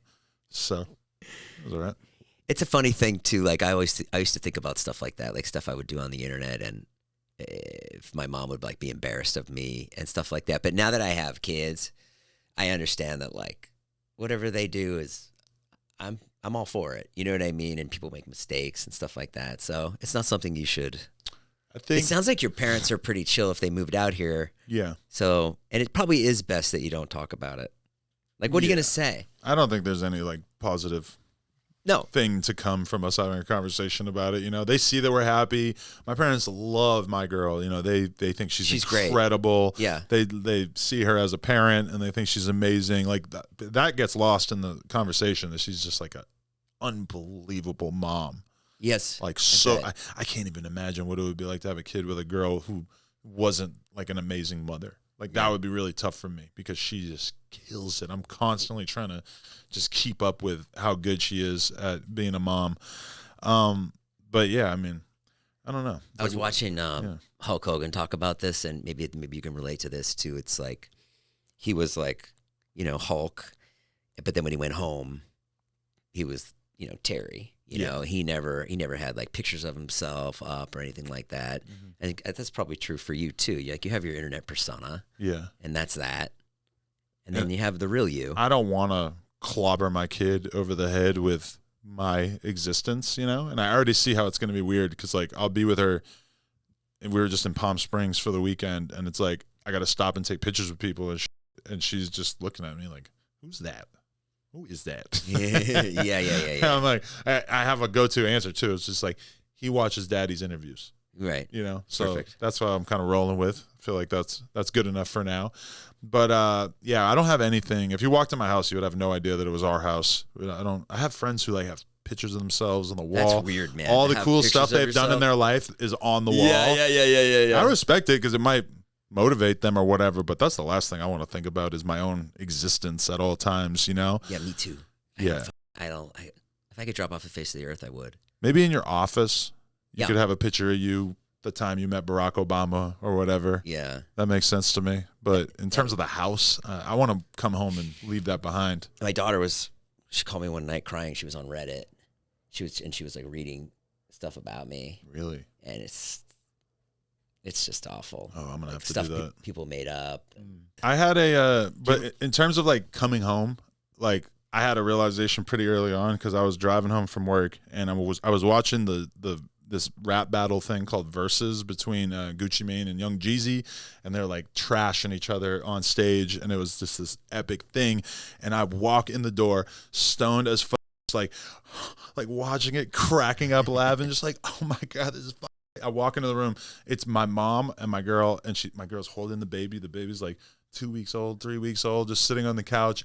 So it was all right. It's a funny thing too. Like I used to think about stuff like that, like stuff I would do on the internet, and if my mom would like be embarrassed of me and stuff like that. But now that I have kids, I understand that like whatever they do is, I'm all for it. You know what I mean? And people make mistakes and stuff like that. So it's not something you should. I think it sounds like your parents are pretty chill if they moved out here. Yeah. So, and it probably is best that you don't talk about it. Like, what are you gonna say? I don't think there's any like positive thing to come from us having a conversation about it. You know, they see that we're happy. My parents love my girl. You know, they think she's incredible. Great. Yeah. They see her as a parent and they think she's amazing. Like that gets lost in the conversation that she's just like an unbelievable mom. Yes. Like so I can't even imagine what it would be like to have a kid with a girl who wasn't like an amazing mother. Like that would be really tough for me because she just kills it. I'm constantly trying to just keep up with how good she is at being a mom. But yeah, I mean, I don't know. I was watching Hulk Hogan talk about this, and maybe you can relate to this too. It's like he was like, you know, Hulk, but then when he went home, he was, you know, Terry. You know, he never had like pictures of himself up or anything like that. Mm-hmm. I think that's probably true for you too. Like you have your internet persona. Yeah. And that's that. And then you have the real you. I don't want to clobber my kid over the head with my existence, you know? And I already see how it's going to be weird because like I'll be with her and we were just in Palm Springs for the weekend and it's like I got to stop and take pictures with people and she's just looking at me like, who's that? Who is that? Yeah. And I'm like, I have a go-to answer too. It's just like, he watches daddy's interviews. Right. You know, so perfect. That's what I'm kind of rolling with. I feel like that's good enough for now. But yeah, I don't have anything. If you walked in my house, you would have no idea that it was our house. I have friends who like have pictures of themselves on the wall. That's weird, man. All the cool stuff they've done in their life is on the wall. Yeah. I respect it because it might motivate them or whatever, but that's the last thing I want to think about is my own existence at all times, you know? Yeah, me too. Yeah. If I could drop off the face of the earth, I would. Maybe in your office, you could have a picture of you the time you met Barack Obama or whatever. Yeah. That makes sense to me. But in terms of the house, I want to come home and leave that behind. My daughter she called me one night crying. She was on Reddit. She was like reading stuff about me. Really? And it's just awful. Oh, I'm going to have to stuff do that. People made up. I had but in terms of like coming home, like I had a realization pretty early on because I was driving home from work and I was watching this rap battle thing called Versus between Gucci Mane and Young Jeezy, and they're like trashing each other on stage, and it was just this epic thing. And I walk in the door, stoned as fuck, like watching it, cracking up, laughing, just like, oh my god, this is fun. I walk into the room, it's my mom and my girl, and my girl's holding the baby. The baby's like 2 weeks old, 3 weeks old, just sitting on the couch.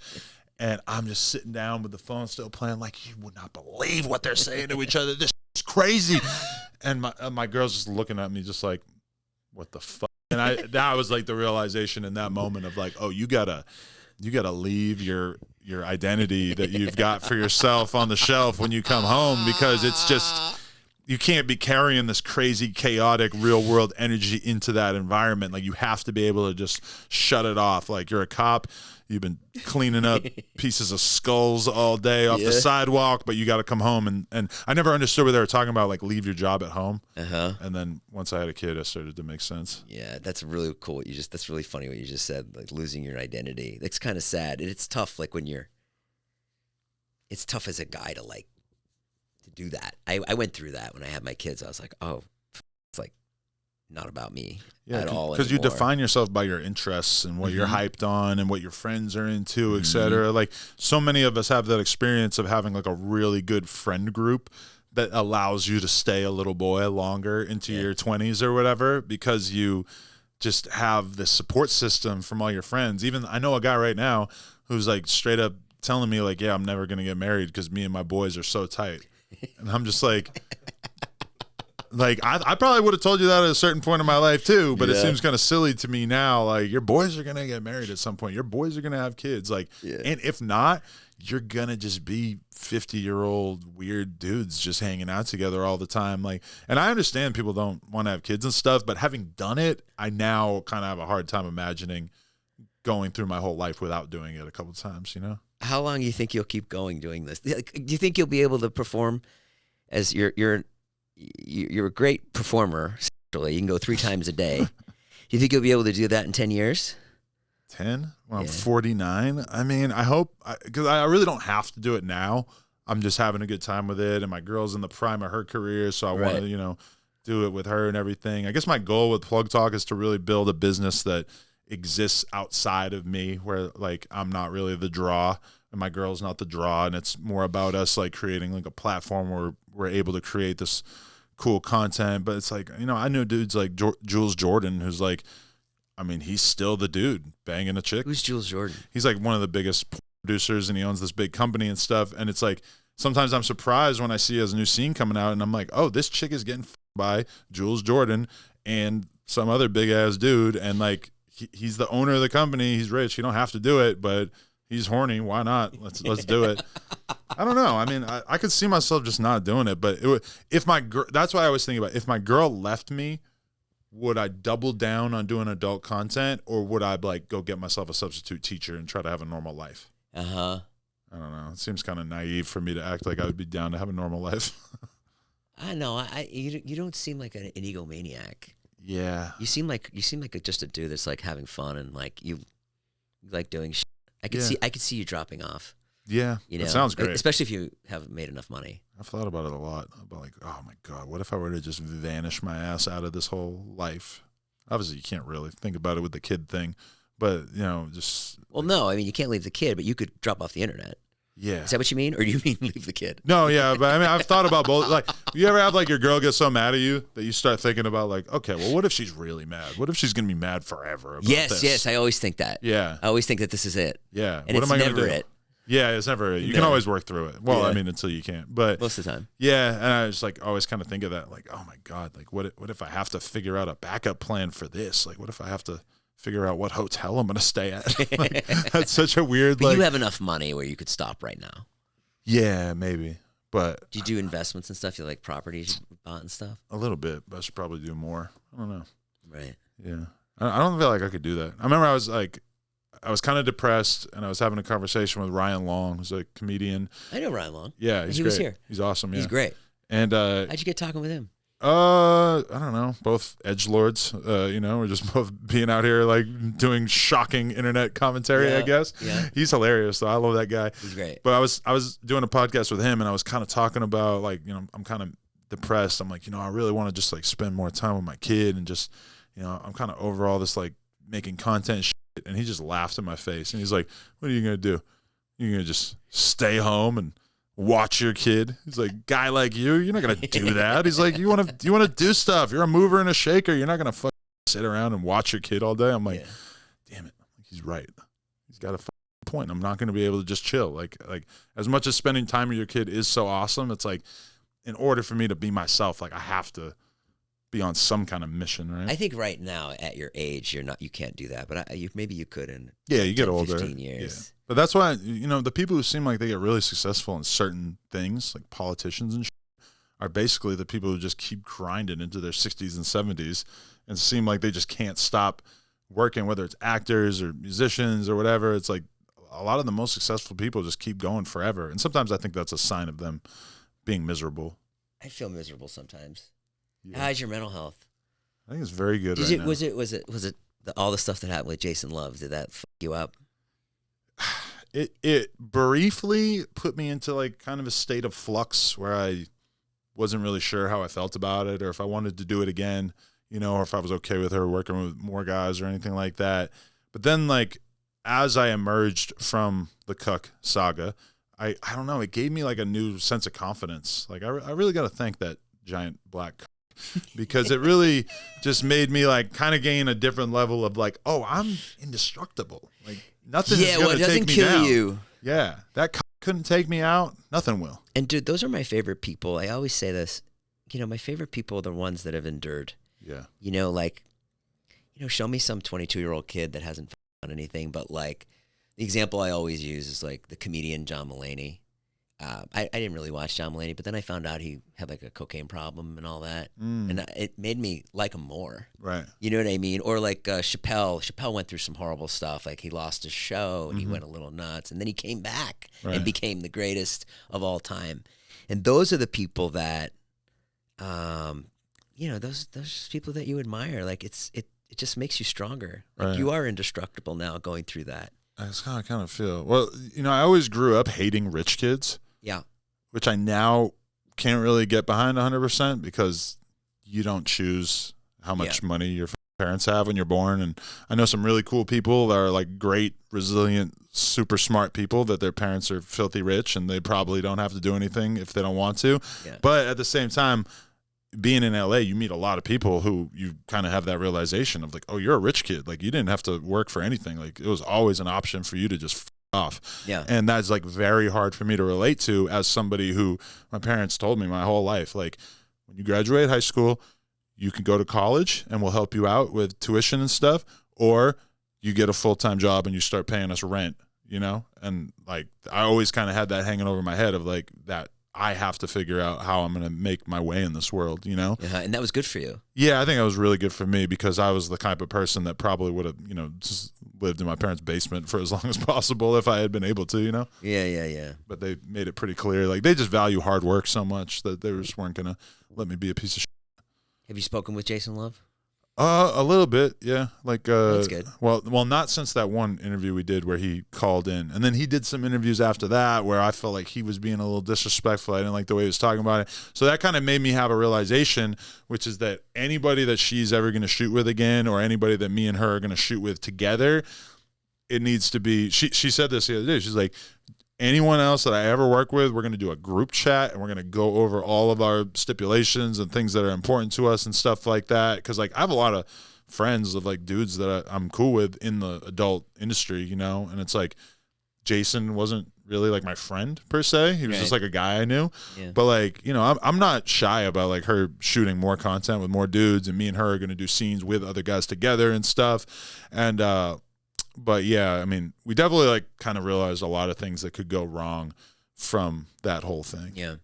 And I'm just sitting down with the phone still playing, like, you would not believe what they're saying to each other. This is crazy. And my girl's just looking at me just like, what the fuck? And that was like the realization in that moment of like, oh, you gotta leave your identity that you've got for yourself on the shelf when you come home, because it's just, you can't be carrying this crazy, chaotic, real world energy into that environment. Like, you have to be able to just shut it off. Like, you're a cop. You've been cleaning up pieces of skulls all day off the sidewalk, but you got to come home. And I never understood what they were talking about, like leave your job at home. Uh-huh. And then once I had a kid, it started to make sense. Yeah, that's really cool. That's really funny what you just said, like losing your identity. It's kind of sad. It's tough, like it's tough as a guy to do that. I went through that when I had my kids. I was like, oh, it's like not about me at all. Because you define yourself by your interests and what you're hyped on and what your friends are into, etc. Like, so many of us have that experience of having like a really good friend group that allows you to stay a little boy longer into your 20s or whatever, because you just have this support system from all your friends. Even I know a guy right now who's like straight up telling me like, yeah, I'm never going to get married because me and my boys are so tight. And I'm just like, I probably would have told you that at a certain point in my life too, but it seems kind of silly to me now. Like, your boys are going to get married at some point. Your boys are going to have kids. Like, and if not, you're going to just be 50-year-old weird dudes just hanging out together all the time. Like, and I understand people don't want to have kids and stuff, but having done it, I now kind of have a hard time imagining going through my whole life without doing it a couple of times, you know? how long do you think you'll keep going doing this? Do you think you'll be able to perform as you're a great performer? Actually, you can go 3 times a day. Do you think you'll be able to do that in 10 years? 10? Well, I'm 49. I mean, I hope, because I really don't have to do it now. I'm just having a good time with it, and my girl's in the prime of her career, so I want to, do it with her and everything. I guess my goal with Plug Talk is to really build a business that exists outside of me, where like I'm not really the draw and my girl's not the draw, and it's more about us like creating like a platform where we're able to create this cool content. But it's like, I know dudes like Jules Jordan, who's like, I mean, he's still the dude banging a chick. Who's Jules Jordan? He's like one of the biggest producers, and he owns this big company and stuff. And it's like, sometimes I'm surprised when I see his new scene coming out, and I'm like, oh, this chick is getting by Jules Jordan and some other big ass dude, and like he's the owner of the company. He's rich. You don't have to do it, but he's horny. Why not? Let's do it. I don't know. I mean, I could see myself just not doing it, but if my girl, that's why I was thinking about, if my girl left me, would I double down on doing adult content, or would I like go get myself a substitute teacher and try to have a normal life? I don't know. It seems kind of naive for me to act like I would be down to have a normal life. I know. You don't seem like an egomaniac. Yeah. You seem like just a dude that's like having fun, and like you like doing shit. I could see you dropping off. Yeah. That sounds great. Especially if you haven't made enough money. I've thought about it a lot. About like, oh my God, what if I were to just vanish my ass out of this whole life? Obviously, you can't really think about it with the kid thing, but just. Well, no, I mean, you can't leave the kid, but you could drop off the internet. Yeah. Is that what you mean? Or do you mean leave the kid? No, yeah, but I mean, I've thought about both. Like, you ever have like your girl get so mad at you that you start thinking about like, okay, well, what if she's really mad? What if she's going to be mad forever about this? Yes, I always think that. Yeah. I always think that this is it. Yeah. And it's never it. Yeah, it's never it. You can always work through it. Well, I mean, until you can't. But most of the time. Yeah, and I just like always kind of think of that, like, oh my God, like what if I have to figure out a backup plan for this? Like, what if I have to figure out what hotel I'm going to stay at? Like, that's such a weird. But you have enough money where you could stop right now. Yeah, maybe. But do you do investments and stuff? You like properties you bought and stuff? A little bit, but I should probably do more. I don't know. Right. Yeah. I don't feel like I could do that. I remember I was kind of depressed, and I was having a conversation with Ryan Long, who's a comedian. I know Ryan Long. Yeah, he was here. He's awesome. Yeah. He's great. And how'd you get talking with him? I don't know. Both edgelords. We're just both being out here like doing shocking internet commentary. I guess. Yeah. He's hilarious. So I love that guy. He's great. But I was doing a podcast with him, and I was kind of talking about like, I'm kind of depressed. I'm like, I really want to just like spend more time with my kid, and just, I'm kind of over all this like making content shit. And he just laughed in my face, and he's like, "What are you gonna do? You're gonna just stay home and watch your kid?" He's like, "Guy like you're not gonna do that." He's like, "You want to do stuff. You're a mover and a shaker. You're not gonna sit around and watch your kid all day." I'm like, damn it, he's right. He's got a point. I'm not gonna be able to just chill. Like as much as spending time with your kid is so awesome, it's like, in order for me to be myself, like I have to be on some kind of mission, right? I think right now at your age, you can't do that, but maybe you could in you get older, 15 years. Yeah. But that's why the people who seem like they get really successful in certain things, like politicians and are basically the people who just keep grinding into their 60s and 70s and seem like they just can't stop working, whether it's actors or musicians or whatever. It's like a lot of the most successful people just keep going forever, and sometimes I think that's a sign of them being miserable. I feel miserable sometimes. Yeah. How's your mental health? I think it's very good right now. Was it all the stuff that happened with Jason Luv? Did that fuck you up? It briefly put me into like kind of a state of flux where I wasn't really sure how I felt about it, or if I wanted to do it again, or if I was okay with her working with more guys or anything like that. But then like as I emerged from the Cuck saga, I don't know, it gave me like a new sense of confidence. Like I really got to thank that giant black because it really just made me like kind of gain a different level of like, oh, I'm indestructible. Like nothing is going to take me down. Kill you. Yeah, that couldn't take me out. Nothing will. And dude, those are my favorite people. I always say this. My favorite people are the ones that have endured. Yeah. Show me some 22-year-old kid that hasn't done anything, but like the example I always use is like the comedian John Mulaney. I didn't really watch John Mulaney, but then I found out he had like a cocaine problem and all that, and it made me like him more. Right. You know what I mean? Or like Chappelle. Chappelle went through some horrible stuff. Like he lost his show and he went a little nuts, and then he came back and became the greatest of all time. And those are the people that, those people that you admire. Like it just makes you stronger. Like you are indestructible now going through that. That's how I kind of feel. Well, I always grew up hating rich kids. Yeah. Which I now can't really get behind 100% because you don't choose how much money your parents have when you're born. And I know some really cool people that are like great, resilient, super smart people that their parents are filthy rich and they probably don't have to do anything if they don't want to. Yeah. But at the same time, being in LA, you meet a lot of people who you kind of have that realization of like, oh, you're a rich kid. Like you didn't have to work for anything. Like it was always an option for you to just f off. Yeah. And that's like very hard for me to relate to as somebody who my parents told me my whole life, like when you graduate high school, you can go to college and we'll help you out with tuition and stuff, or you get a full-time job and you start paying us rent, And like I always kind of had that hanging over my head of like that I have to figure out how I'm going to make my way in this world, Yeah, and that was good for you. Yeah, I think that was really good for me because I was the type of person that probably would have, just lived in my parents' basement for as long as possible if I had been able to, Yeah. But they made it pretty clear. Like, they just value hard work so much that they just weren't going to let me be a piece of shit. Have you spoken with Jason Luv? A little bit, yeah. Like, that's good. Well, not since that one interview we did where he called in, and then he did some interviews after that where I felt like he was being a little disrespectful. I didn't like the way he was talking about it, so that kind of made me have a realization, which is that anybody that she's ever going to shoot with again, or anybody that me and her are going to shoot with together, it needs to be. She said this the other day. She's like, anyone else that I ever work with, we're going to do a group chat and we're going to go over all of our stipulations and things that are important to us and stuff like that. Because like I have a lot of friends of like dudes that I'm cool with in the adult industry, and it's like Jason wasn't really like my friend per se. He was just like a guy I knew. Yeah. But like, I'm not shy about like her shooting more content with more dudes, and me and her are going to do scenes with other guys together and stuff. And, but yeah, I mean, we definitely like kind of realized a lot of things that could go wrong from that whole thing. Yeah.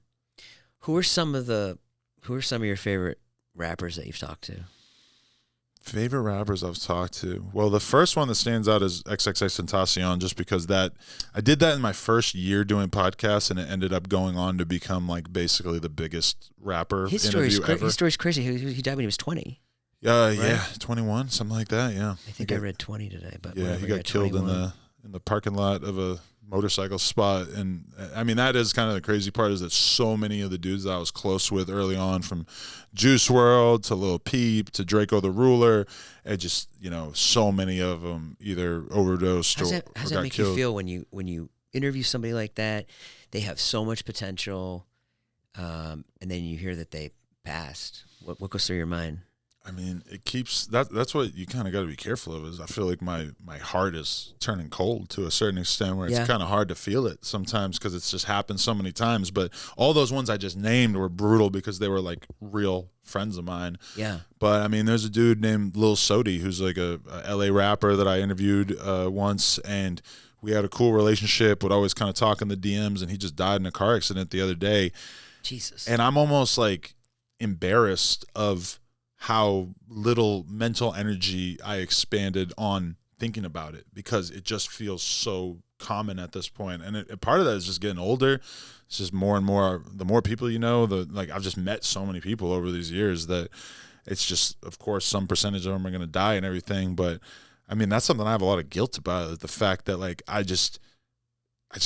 Who are some of your favorite rappers that you've talked to? Favorite rappers I've talked to? Well, the first one that stands out is XXXTencion, just because I did that in my first year doing podcasts, and it ended up going on to become like basically the biggest rapper interview ever. His story's crazy. He died when he was 20. Right? Yeah, 21, something like that. Yeah, I think I read 20 today, but yeah, he got killed 21. in the parking lot of a motorcycle spot. And I mean, that is kind of the crazy part, is that so many of the dudes that I was close with early on, from Juice Wrld to Lil Peep to Draco the Ruler, and just so many of them either overdosed or got killed. How does that make you feel when you interview somebody like that? They have so much potential, and then you hear that they passed. What goes through your mind? I mean, it keeps that's what you kind of got to be careful of. Is I feel like my heart is turning cold to a certain extent, where it's kind of hard to feel it sometimes because it's just happened so many times. But all those ones I just named were brutal because they were like real friends of mine. Yeah. But I mean, there's a dude named Lil Sodi who's like a LA rapper that I interviewed once, and we had a cool relationship. Would always kind of talk in the DMs, and he just died in a car accident the other day. Jesus. And I'm almost like embarrassed of how little mental energy I expanded on thinking about it, because it just feels so common at this point. And part of that is just getting older. It's just more and more, the more people like I've just met so many people over these years that it's just, of course, some percentage of them are going to die and everything. But I mean, that's something I have a lot of guilt about, the fact that like I just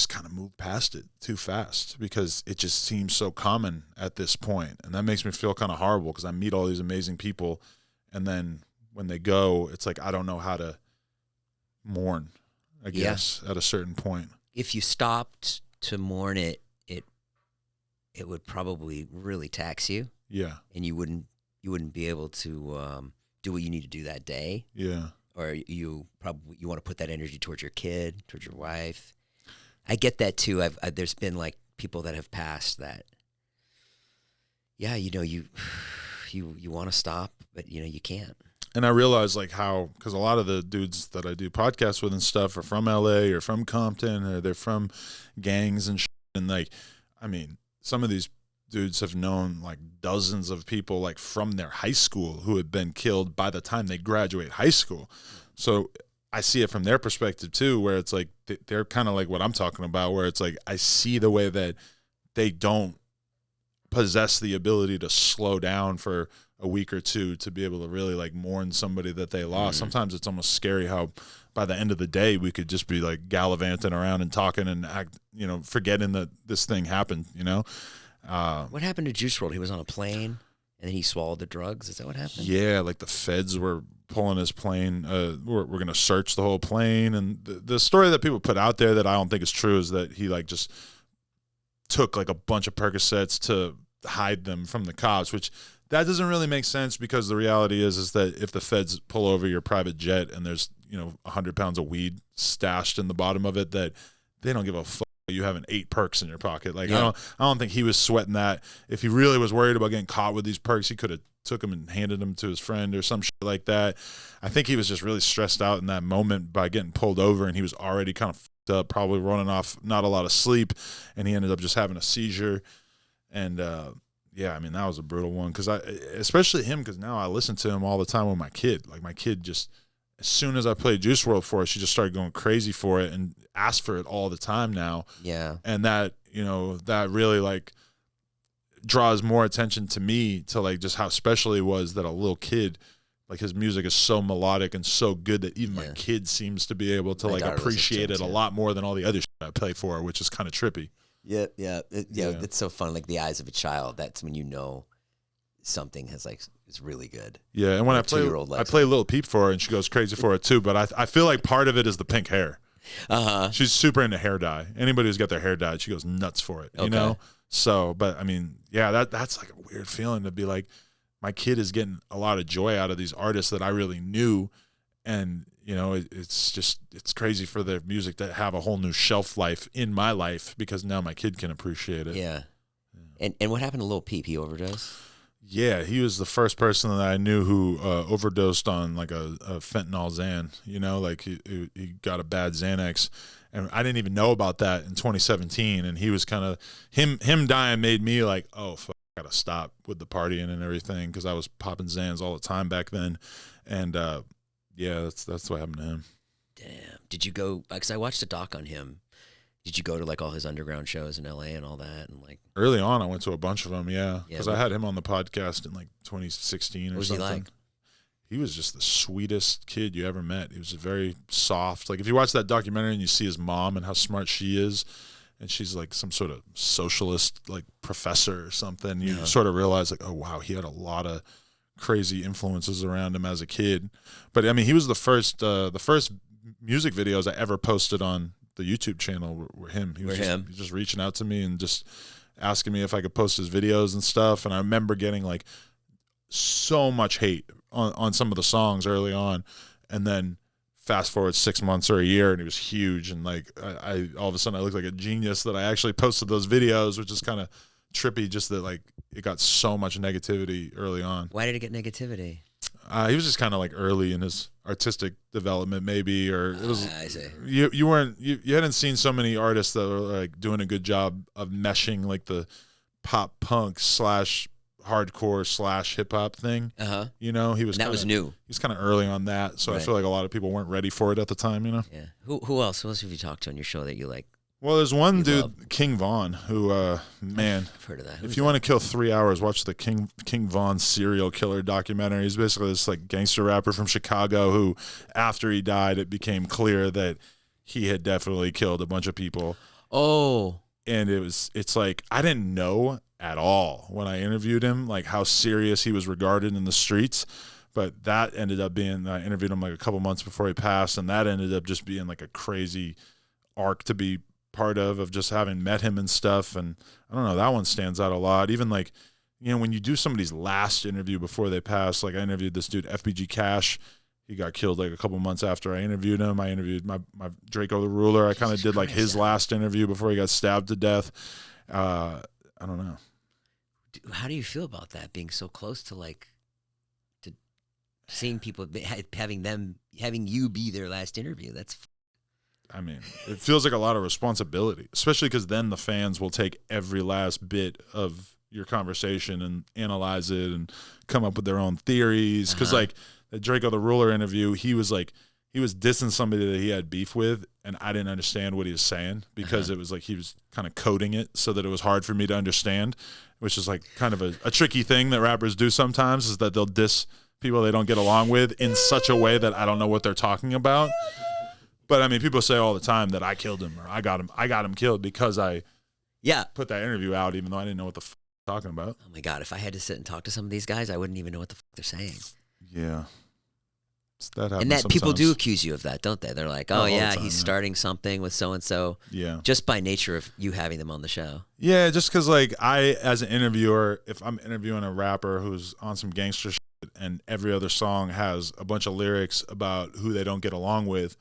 kind of moved past it too fast, because it just seems so common at this point. And that makes me feel kind of horrible, because I meet all these amazing people, and then when they go, it's like I don't know how to mourn, I guess, at a certain point. If you stopped to mourn it would probably really tax you. Yeah. And you wouldn't be able to do what you need to do that day. Yeah. Or you want to put that energy towards your kid, towards your wife. I get that too. There's been like people that have passed that. Yeah, you want to stop, but you can't. And I realize like how, because a lot of the dudes that I do podcasts with and stuff are from LA or from Compton, or they're from gangs and shit, and like I mean, some of these dudes have known like dozens of people like from their high school who had been killed by the time they graduate high school. So I see it from their perspective too, where it's like they're kind of like what I'm talking about, where it's like I see the way that they don't possess the ability to slow down for a week or two to be able to really like mourn somebody that they lost. Sometimes it's almost scary how by the end of the day we could just be like gallivanting around and talking and act, forgetting that this thing happened, What happened to Juice Wrld? He was on a plane and then he swallowed the drugs. Is that what happened? Yeah, like the feds were pulling his plane. We're going to search the whole plane. And the story that people put out there that I don't think is true is that he like just took like a bunch of Percocets to hide them from the cops, which that doesn't really make sense because the reality is that if the feds pull over your private jet and there's 100 pounds of weed stashed in the bottom of it, that they don't give a fuck you having 8 perks in your pocket. Like I don't think he was sweating that. If he really was worried about getting caught with these perks, he could have took them and handed them to his friend or some shit like that. I think he was just really stressed out in that moment by getting pulled over, and he was already kind of fucked up, probably running off not a lot of sleep, and he ended up just having a seizure. And yeah, I mean, that was a brutal one because especially him, because now I listen to him all the time with my kid. Like my kid just, as soon as I played Juice Wrld for her, she just started going crazy for it and asked for it all the time now. Yeah. And that, that really like draws more attention to me to like just how special he was, that a little kid, like his music is so melodic and so good that even my kid seems to be able to like appreciate it a lot more than all the other shit I play for her, which is kind of trippy. Yeah. It's so fun. Like the eyes of a child. That's when something has like is really good. Yeah, and when I play Lil Peep for her, and she goes crazy for it too. But I feel like part of it is the pink hair. She's super into hair dye. Anybody who's got their hair dyed, she goes nuts for it. You know. So, but I mean, yeah, that's like a weird feeling to be like, my kid is getting a lot of joy out of these artists that I really knew, and it's crazy for their music to have a whole new shelf life in my life because now my kid can appreciate it. Yeah. And what happened to Lil Peep? He overdosed? Yeah, he was the first person that I knew who overdosed on like a fentanyl Xan. Like he got a bad Xanax, and I didn't even know about that in 2017. And he was kind of him dying made me like, oh, fuck, I gotta stop with the partying and everything because I was popping Xans all the time back then. And yeah, that's what happened to him. Damn. Did you go? Because I watched a doc on him. Did you go to like all his underground shows in LA and all that? And like early on, I went to a bunch of them. Yeah, because I had him on the podcast in like 2016 or something. What was he like? He was just the sweetest kid you ever met. He was very soft. Like if you watch that documentary and you see his mom and how smart she is, and she's like some sort of socialist like professor or something, you sort of realize like, oh wow, he had a lot of crazy influences around him as a kid. But I mean, he was the first music videos I ever posted on the YouTube channel were him. He was just reaching out to me and just asking me if I could post his videos and stuff. And I remember getting like so much hate on some of the songs early on, and then fast forward 6 months or a year, and he was huge. And like I all of a sudden I looked like a genius that I actually posted those videos, which is kind of trippy. Just that like it got so much negativity early on. Why did it get negativity? He was just kind of like early in his artistic development, maybe, or it was. I see. You hadn't seen so many artists that were like doing a good job of meshing like the pop punk / hardcore / hip hop thing. He was was new. He was kind of early on that, so I feel like a lot of people weren't ready for it at the time. Yeah. Who else? Who else have you talked to on your show that you like? Well, there's one dude, King Von, who, man, I've heard of that. If you want to kill 3 hours, watch the King Von serial killer documentary. He's basically this like gangster rapper from Chicago who, after he died, it became clear that he had definitely killed a bunch of people. Oh. And it's like, I didn't know at all when I interviewed him, like how serious he was regarded in the streets. But that ended up being, I interviewed him like a couple months before he passed, and that ended up just being like a crazy arc to be part of just having met him and stuff. And I don't know, that one stands out a lot. Even like, when you do somebody's last interview before they pass, like I interviewed this dude FBG Cash. He got killed like a couple months after I interviewed him. I interviewed my Draco the Ruler. I kind of did like his last interview before he got stabbed to death. I don't know. How do you feel about that, being so close to like to seeing people, having you be their last interview? I mean, it feels like a lot of responsibility, especially because then the fans will take every last bit of your conversation and analyze it and come up with their own theories. Because like the Draco the Ruler interview, he was dissing somebody that he had beef with, and I didn't understand what he was saying because it was like he was kind of coding it so that it was hard for me to understand, which is like kind of a tricky thing that rappers do sometimes, is that they'll diss people they don't get along with in such a way that I don't know what they're talking about. But I mean, people say all the time that I killed him or I got him killed because I put that interview out, even though I didn't know what the fuck they're talking about. Oh my God, if I had to sit and talk to some of these guys, I wouldn't even know what the fuck they're saying. Yeah. That happens and that sometimes. People do accuse you of that, don't they? They're like, oh yeah, time, he's starting something with so-and-so. Yeah. Just by nature of you having them on the show. Yeah, just because like I, as an interviewer, if I'm interviewing a rapper who's on some gangster shit and every other song has a bunch of lyrics about who they don't get along with,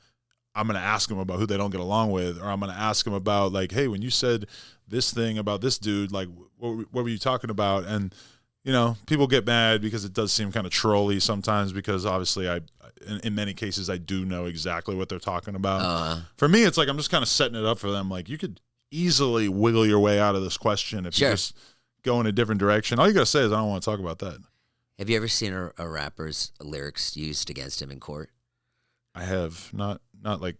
I'm going to ask them about who they don't get along with, or I'm going to ask them about like, hey, when you said this thing about this dude, like what were you talking about? And, you know, people get mad because it does seem kind of trolly sometimes because obviously in many cases I do know exactly what they're talking about. For me, it's like I'm just kind of setting it up for them. Like you could easily wiggle your way out of this question if you just go in a different direction. All you got to say is I don't want to talk about that. Have you ever seen a rapper's lyrics used against him in court? I have not like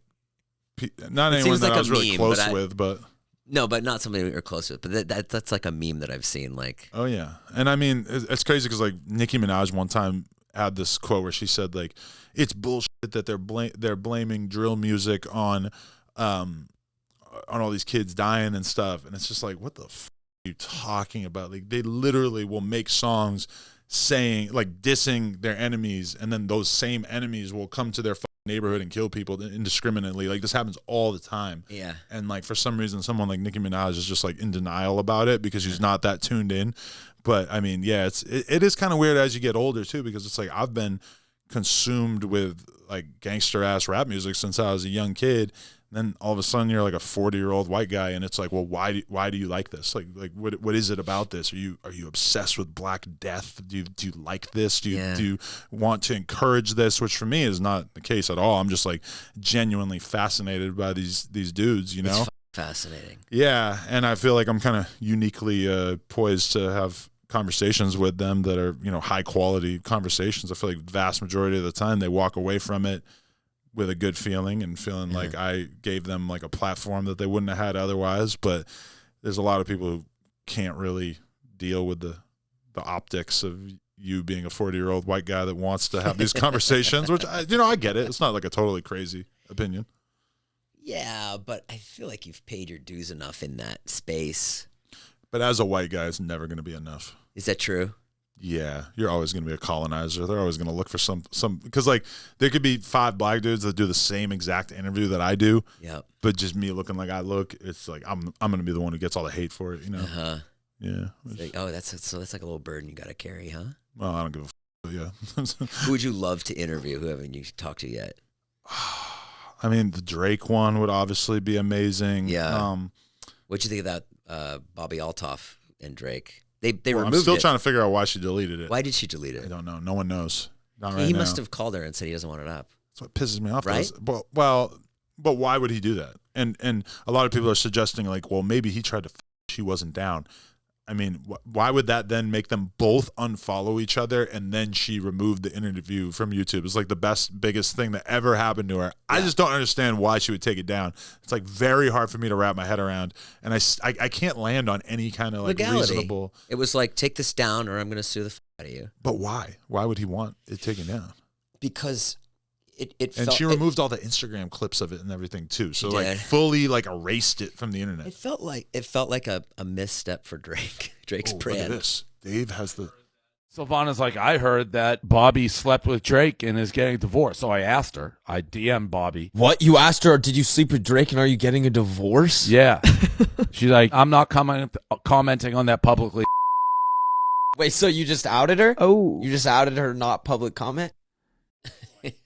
not anyone that I was really close with, but no, but not somebody you're close with. But that's like a meme that I've seen. Like, oh yeah, and I mean it's crazy because like Nicki Minaj one time had this quote where she said like it's bullshit that they're blaming drill music on all these kids dying and stuff, and it's just like what the f are you talking about? Like they literally will make songs saying like dissing their enemies, and then those same enemies will come to their neighborhood and kill people indiscriminately. Like this happens all the time. Yeah. And like for some reason someone like Nicki Minaj is just like in denial about it because she's not that tuned in. But I mean, yeah, it is kind of weird as you get older too, because it's like I've been consumed with like gangster ass rap music since I was a young kid. Then all of a sudden you're like a 40-year-old white guy, and it's like, well, why do you like this? Like what is it about this? Are you obsessed with Black Death? Do you like this? Do you want to encourage this? Which for me is not the case at all. I'm just like genuinely fascinated by these dudes, you know? It's fascinating. Yeah, and I feel like I'm kind of uniquely poised to have conversations with them that are, you know, high quality conversations. I feel like the vast majority of the time they walk away from it with a good feeling and feeling like I gave them like a platform that they wouldn't have had otherwise. But there's a lot of people who can't really deal with the optics of you being a 40-year-old white guy that wants to have these conversations, which I get it. It's not like a totally crazy opinion. Yeah, but I feel like you've paid your dues enough in that space. But as a white guy, it's never going to be enough. Is that true? Yeah, you're always going to be a colonizer. They're always going to look for some because like there could be 5 black dudes that do the same exact interview that I do. Yep. But just me looking like I look, it's like I'm going to be the one who gets all the hate for it, you know. Yeah. Like, oh, that's like a little burden you got to carry, huh? Well, I don't give a but yeah. Who would you love to interview? Who haven't you talked to yet? I mean, the Drake one would obviously be amazing. Yeah. What'd you think about Bobby Altoff and Drake? They removed it. I'm still trying to figure out why she deleted it. Why did she delete it? I don't know. No one knows. Not right he now. must have called her and said he doesn't want it up. That's what pisses me off. Right? But why would he do that? And a lot of people are suggesting like, well, maybe he tried to she wasn't down. I mean, why would that then make them both unfollow each other and then she removed the interview from YouTube? It's like the biggest thing that ever happened to her. Yeah. I just don't understand why she would take it down. It's like very hard for me to wrap my head around, and I can't land on any kind of like legality. Reasonable. It was like, take this down or I'm going to sue the out of you. But why? Why would he want it taken down? Because it and she removed all the Instagram clips of it and everything too. So like fully like erased it from the internet. It felt like a misstep for Drake. Drake's brand. Look at this. Dave has the. Sylvana's like, I heard that Bobby slept with Drake and is getting divorced. So I asked her. I DM'd Bobby. What? You asked her, did you sleep with Drake and are you getting a divorce? Yeah. She's like, I'm not commenting on that publicly. Wait, so you just outed her? Oh. You just outed her not public comment?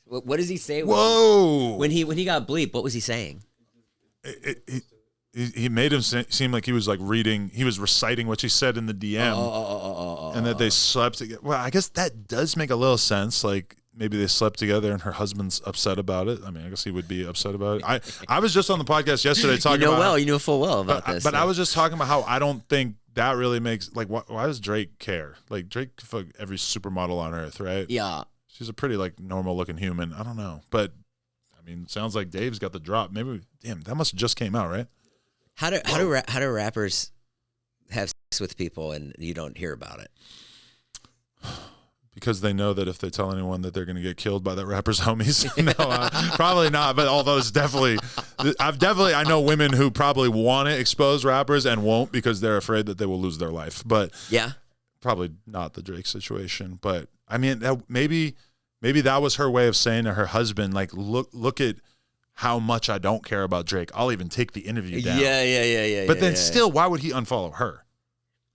What does he say? Whoa! When he got bleeped, what was he saying? He made him seem like he was like reading. He was reciting what she said in the DM, and that they slept together. Well, I guess that does make a little sense. Like maybe they slept together and her husband's upset about it. I mean, I guess he would be upset about it. I was just on the podcast yesterday talking about you know full well about this. But I was just talking about how I don't think that really makes, like, why does Drake care? Like, Drake could fuck every supermodel on earth, right? Yeah. She's a pretty, like, normal looking human. I don't know. But I mean, sounds like Dave's got the drop. Maybe, damn, that must have just came out, right? How do rappers have sex with people and you don't hear about it? Because they know that if they tell anyone that they're going to get killed by that rapper's homies. No, probably not. But although it's definitely, I know women who probably want to expose rappers and won't because they're afraid that they will lose their life. But yeah, probably not the Drake situation. But I mean, maybe that was her way of saying to her husband, like, look at how much I don't care about Drake. I'll even take the interview down. Yeah. But then still, why would he unfollow her?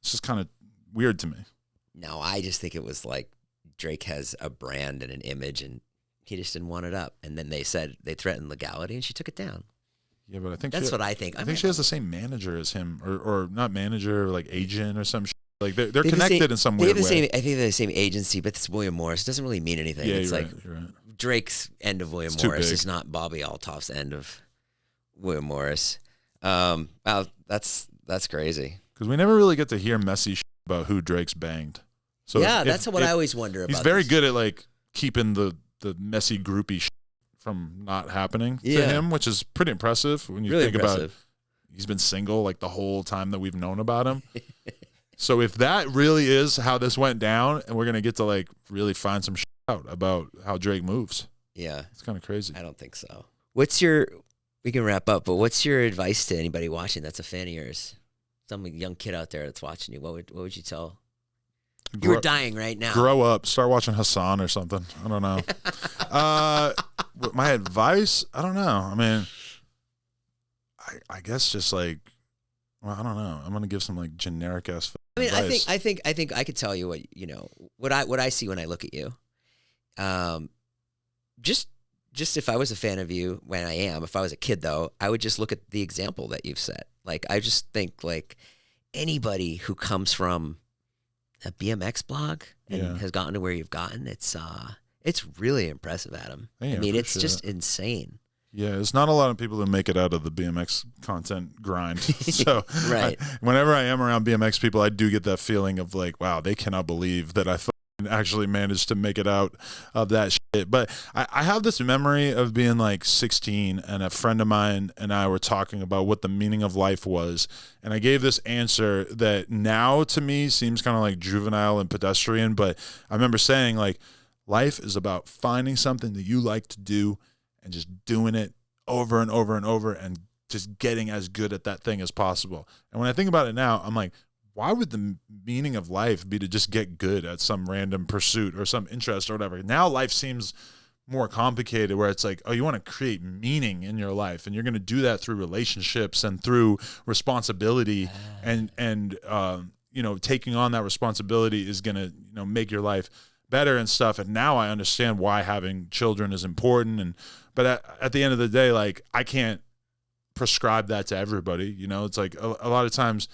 It's just kind of weird to me. No, I just think it was like Drake has a brand and an image, and he just didn't want it up. And then they threatened legality, and she took it down. Yeah, but I think that's what I think. I think she has the same manager as him, or not manager, like agent or some shit. Like they're connected in some weird way. I think they're the same agency, but it's William Morris. It doesn't really mean anything. Yeah, it's you're like right, you're right. Drake's end of William Morris is not Bobby Altoff's end of William Morris. Wow, that's crazy. Because we never really get to hear messy shit about who Drake's banged. So yeah, that's what I always wonder about. He's very good at like keeping the messy groupie shit from not happening to him, which is pretty impressive when you think about it. He's been single like the whole time that we've known about him. So if that really is how this went down, and we're gonna get to like really find some shit out about how Drake moves. Yeah, it's kind of crazy. I don't think so. We can wrap up, but what's your advice to anybody watching that's a fan of yours? Some young kid out there that's watching you. What would you tell? You were dying right now. Grow up. Start watching Hassan or something. I don't know. My advice? I don't know. I mean, I guess just like, well, I don't know. I'm gonna give some like generic ass. I mean, advice. I think I could tell you what I see when I look at you. Just if I was a fan of you, when I am, if I was a kid though, I would just look at the example that you've set. Like, I just think like anybody who comes from a BMX blog and has gotten to where you've gotten, it's really impressive, Adam. Yeah, I mean, it's just insane. Yeah, there's not a lot of people who make it out of the BMX content grind. So right. Whenever I am around BMX people, I do get that feeling of like, wow, they cannot believe that I actually managed to make it out of that shit. But I have this memory of being like 16, and a friend of mine and I were talking about what the meaning of life was, and I gave this answer that now to me seems kind of like juvenile and pedestrian, but I remember saying like, life is about finding something that you like to do and just doing it over and over and over and just getting as good at that thing as possible. And when I think about it now, I'm like, why would the meaning of life be to just get good at some random pursuit or some interest or whatever? Now life seems more complicated, where it's like, oh, you want to create meaning in your life, and you're going to do that through relationships and through responsibility, and taking on that responsibility is going to make your life better and stuff. And now I understand why having children is important. But at the end of the day, like, I can't prescribe that to everybody. It's like a lot of times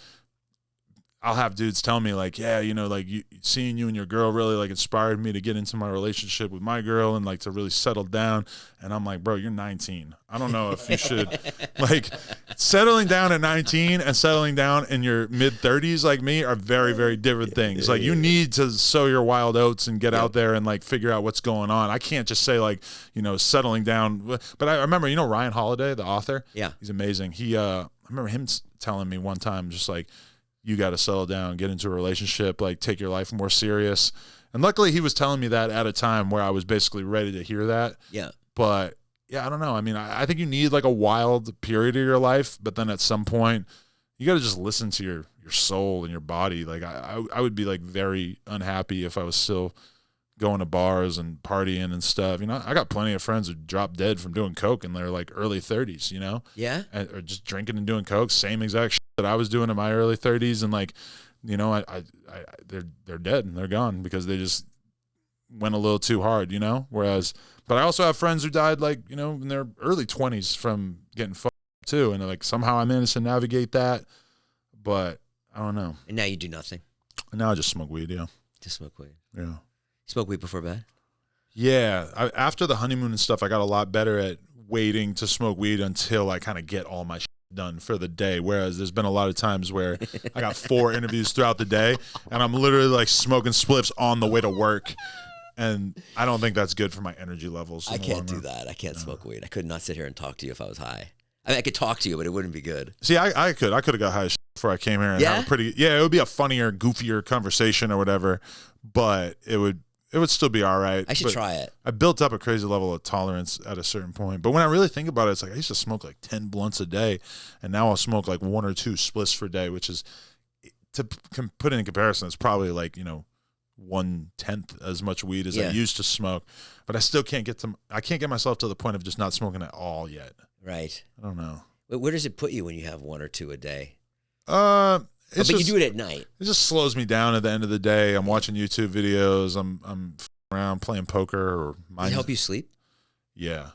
I'll have dudes tell me like, yeah, like seeing you and your girl really like inspired me to get into my relationship with my girl and like to really settle down. And I'm like, bro, you're 19. I don't know if you should like settling down at 19 and settling down in your mid 30s like me are very, very different things. Like, you need to sow your wild oats and get out there and like figure out what's going on. I can't just say like, settling down. But I remember, Ryan Holiday, the author. Yeah. He's amazing. I remember him telling me one time, just like, you got to settle down, get into a relationship, like take your life more serious. And luckily he was telling me that at a time where I was basically ready to hear that. Yeah. But yeah, I don't know. I mean, I think you need like a wild period of your life, but then at some point you got to just listen to your soul and your body. Like I would be like very unhappy if I was still going to bars and partying and stuff. I got plenty of friends who dropped dead from doing coke in their like early 30s, Yeah. or just drinking and doing coke, same exact shit that I was doing in my early 30s. And like, they're dead and they're gone because they just went a little too hard, but I also have friends who died like, in their early 20s from getting fucked too. And like, somehow I managed to navigate that, but I don't know. And now you do nothing. And now I just smoke weed. Yeah. Just smoke weed. Yeah. Smoke weed before bed? Yeah, after the honeymoon and stuff, I got a lot better at waiting to smoke weed until I kind of get all my shit done for the day. Whereas there's been a lot of times where I got 4 interviews throughout the day, and I'm literally like smoking spliffs on the way to work. And I don't think that's good for my energy levels. I can't do that. I can't smoke weed. I could not sit here and talk to you if I was high. I mean, I could talk to you, but it wouldn't be good. See, I could have got high as before I came here and have a pretty, it would be a funnier, goofier conversation or whatever, but it would still be all right. I should try it. I built up a crazy level of tolerance at a certain point. But when I really think about it, it's like I used to smoke like 10 blunts a day, and now I'll smoke like 1 or 2 spliffs per day, which is, to put it in comparison, it's probably like, 1/10 as much weed as I used to smoke. But I still can't get myself to the point of just not smoking at all yet. Right. I don't know. But where does it put you when you have 1 or 2 a day? But you do it at night. It just slows me down at the end of the day. I'm watching YouTube videos. I'm around playing poker or Does it help you sleep? Yeah.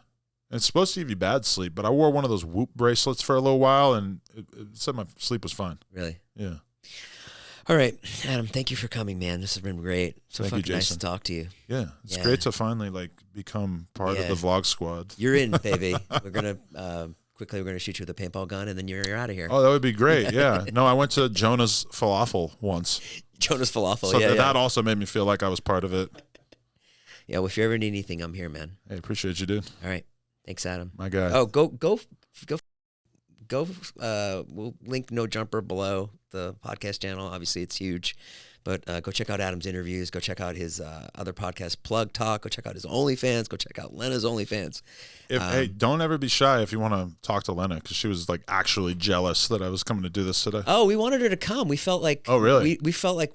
And it's supposed to give you bad sleep, but I wore one of those Whoop bracelets for a little while, and it said my sleep was fine. Really? Yeah. All right, Adam, thank you for coming, man. This has been great. So thank you, fucking nice Jason. to talk to you. Yeah. It's great to finally become part of the vlog squad. You're in, baby. We're going to... Quickly, we're going to shoot you with a paintball gun, and then you're out of here. Oh, that would be great. Yeah. No, I went to Jonah's Falafel once. Jonah's Falafel, so that also made me feel like I was part of it. Yeah, well, if you ever need anything, I'm here, man. Hey, appreciate you, dude. All right. Thanks, Adam. My guy. Oh, go. We'll link No Jumper below the podcast channel. Obviously, it's huge. But go check out Adam's interviews. Go check out his other podcast, Plug Talk. Go check out his OnlyFans. Go check out Lena's OnlyFans. Hey, don't ever be shy if you want to talk to Lena, because she was like actually jealous that I was coming to do this today. Oh, we wanted her to come. We felt like... Oh, really? We felt like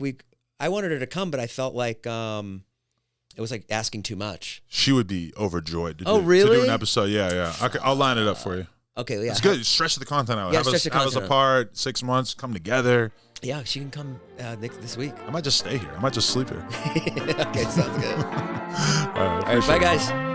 I wanted her to come, but I felt like it was like asking too much. She would be overjoyed to really? to do an episode. Yeah. I'll line it up for you. Okay, yeah. It's good. Stretch the content out. Yeah, have stretch the content us apart, 6 months, come together. Yeah, she can come this week. I might just stay here. I might just sleep here. Okay, sounds good. All right, bye, guys.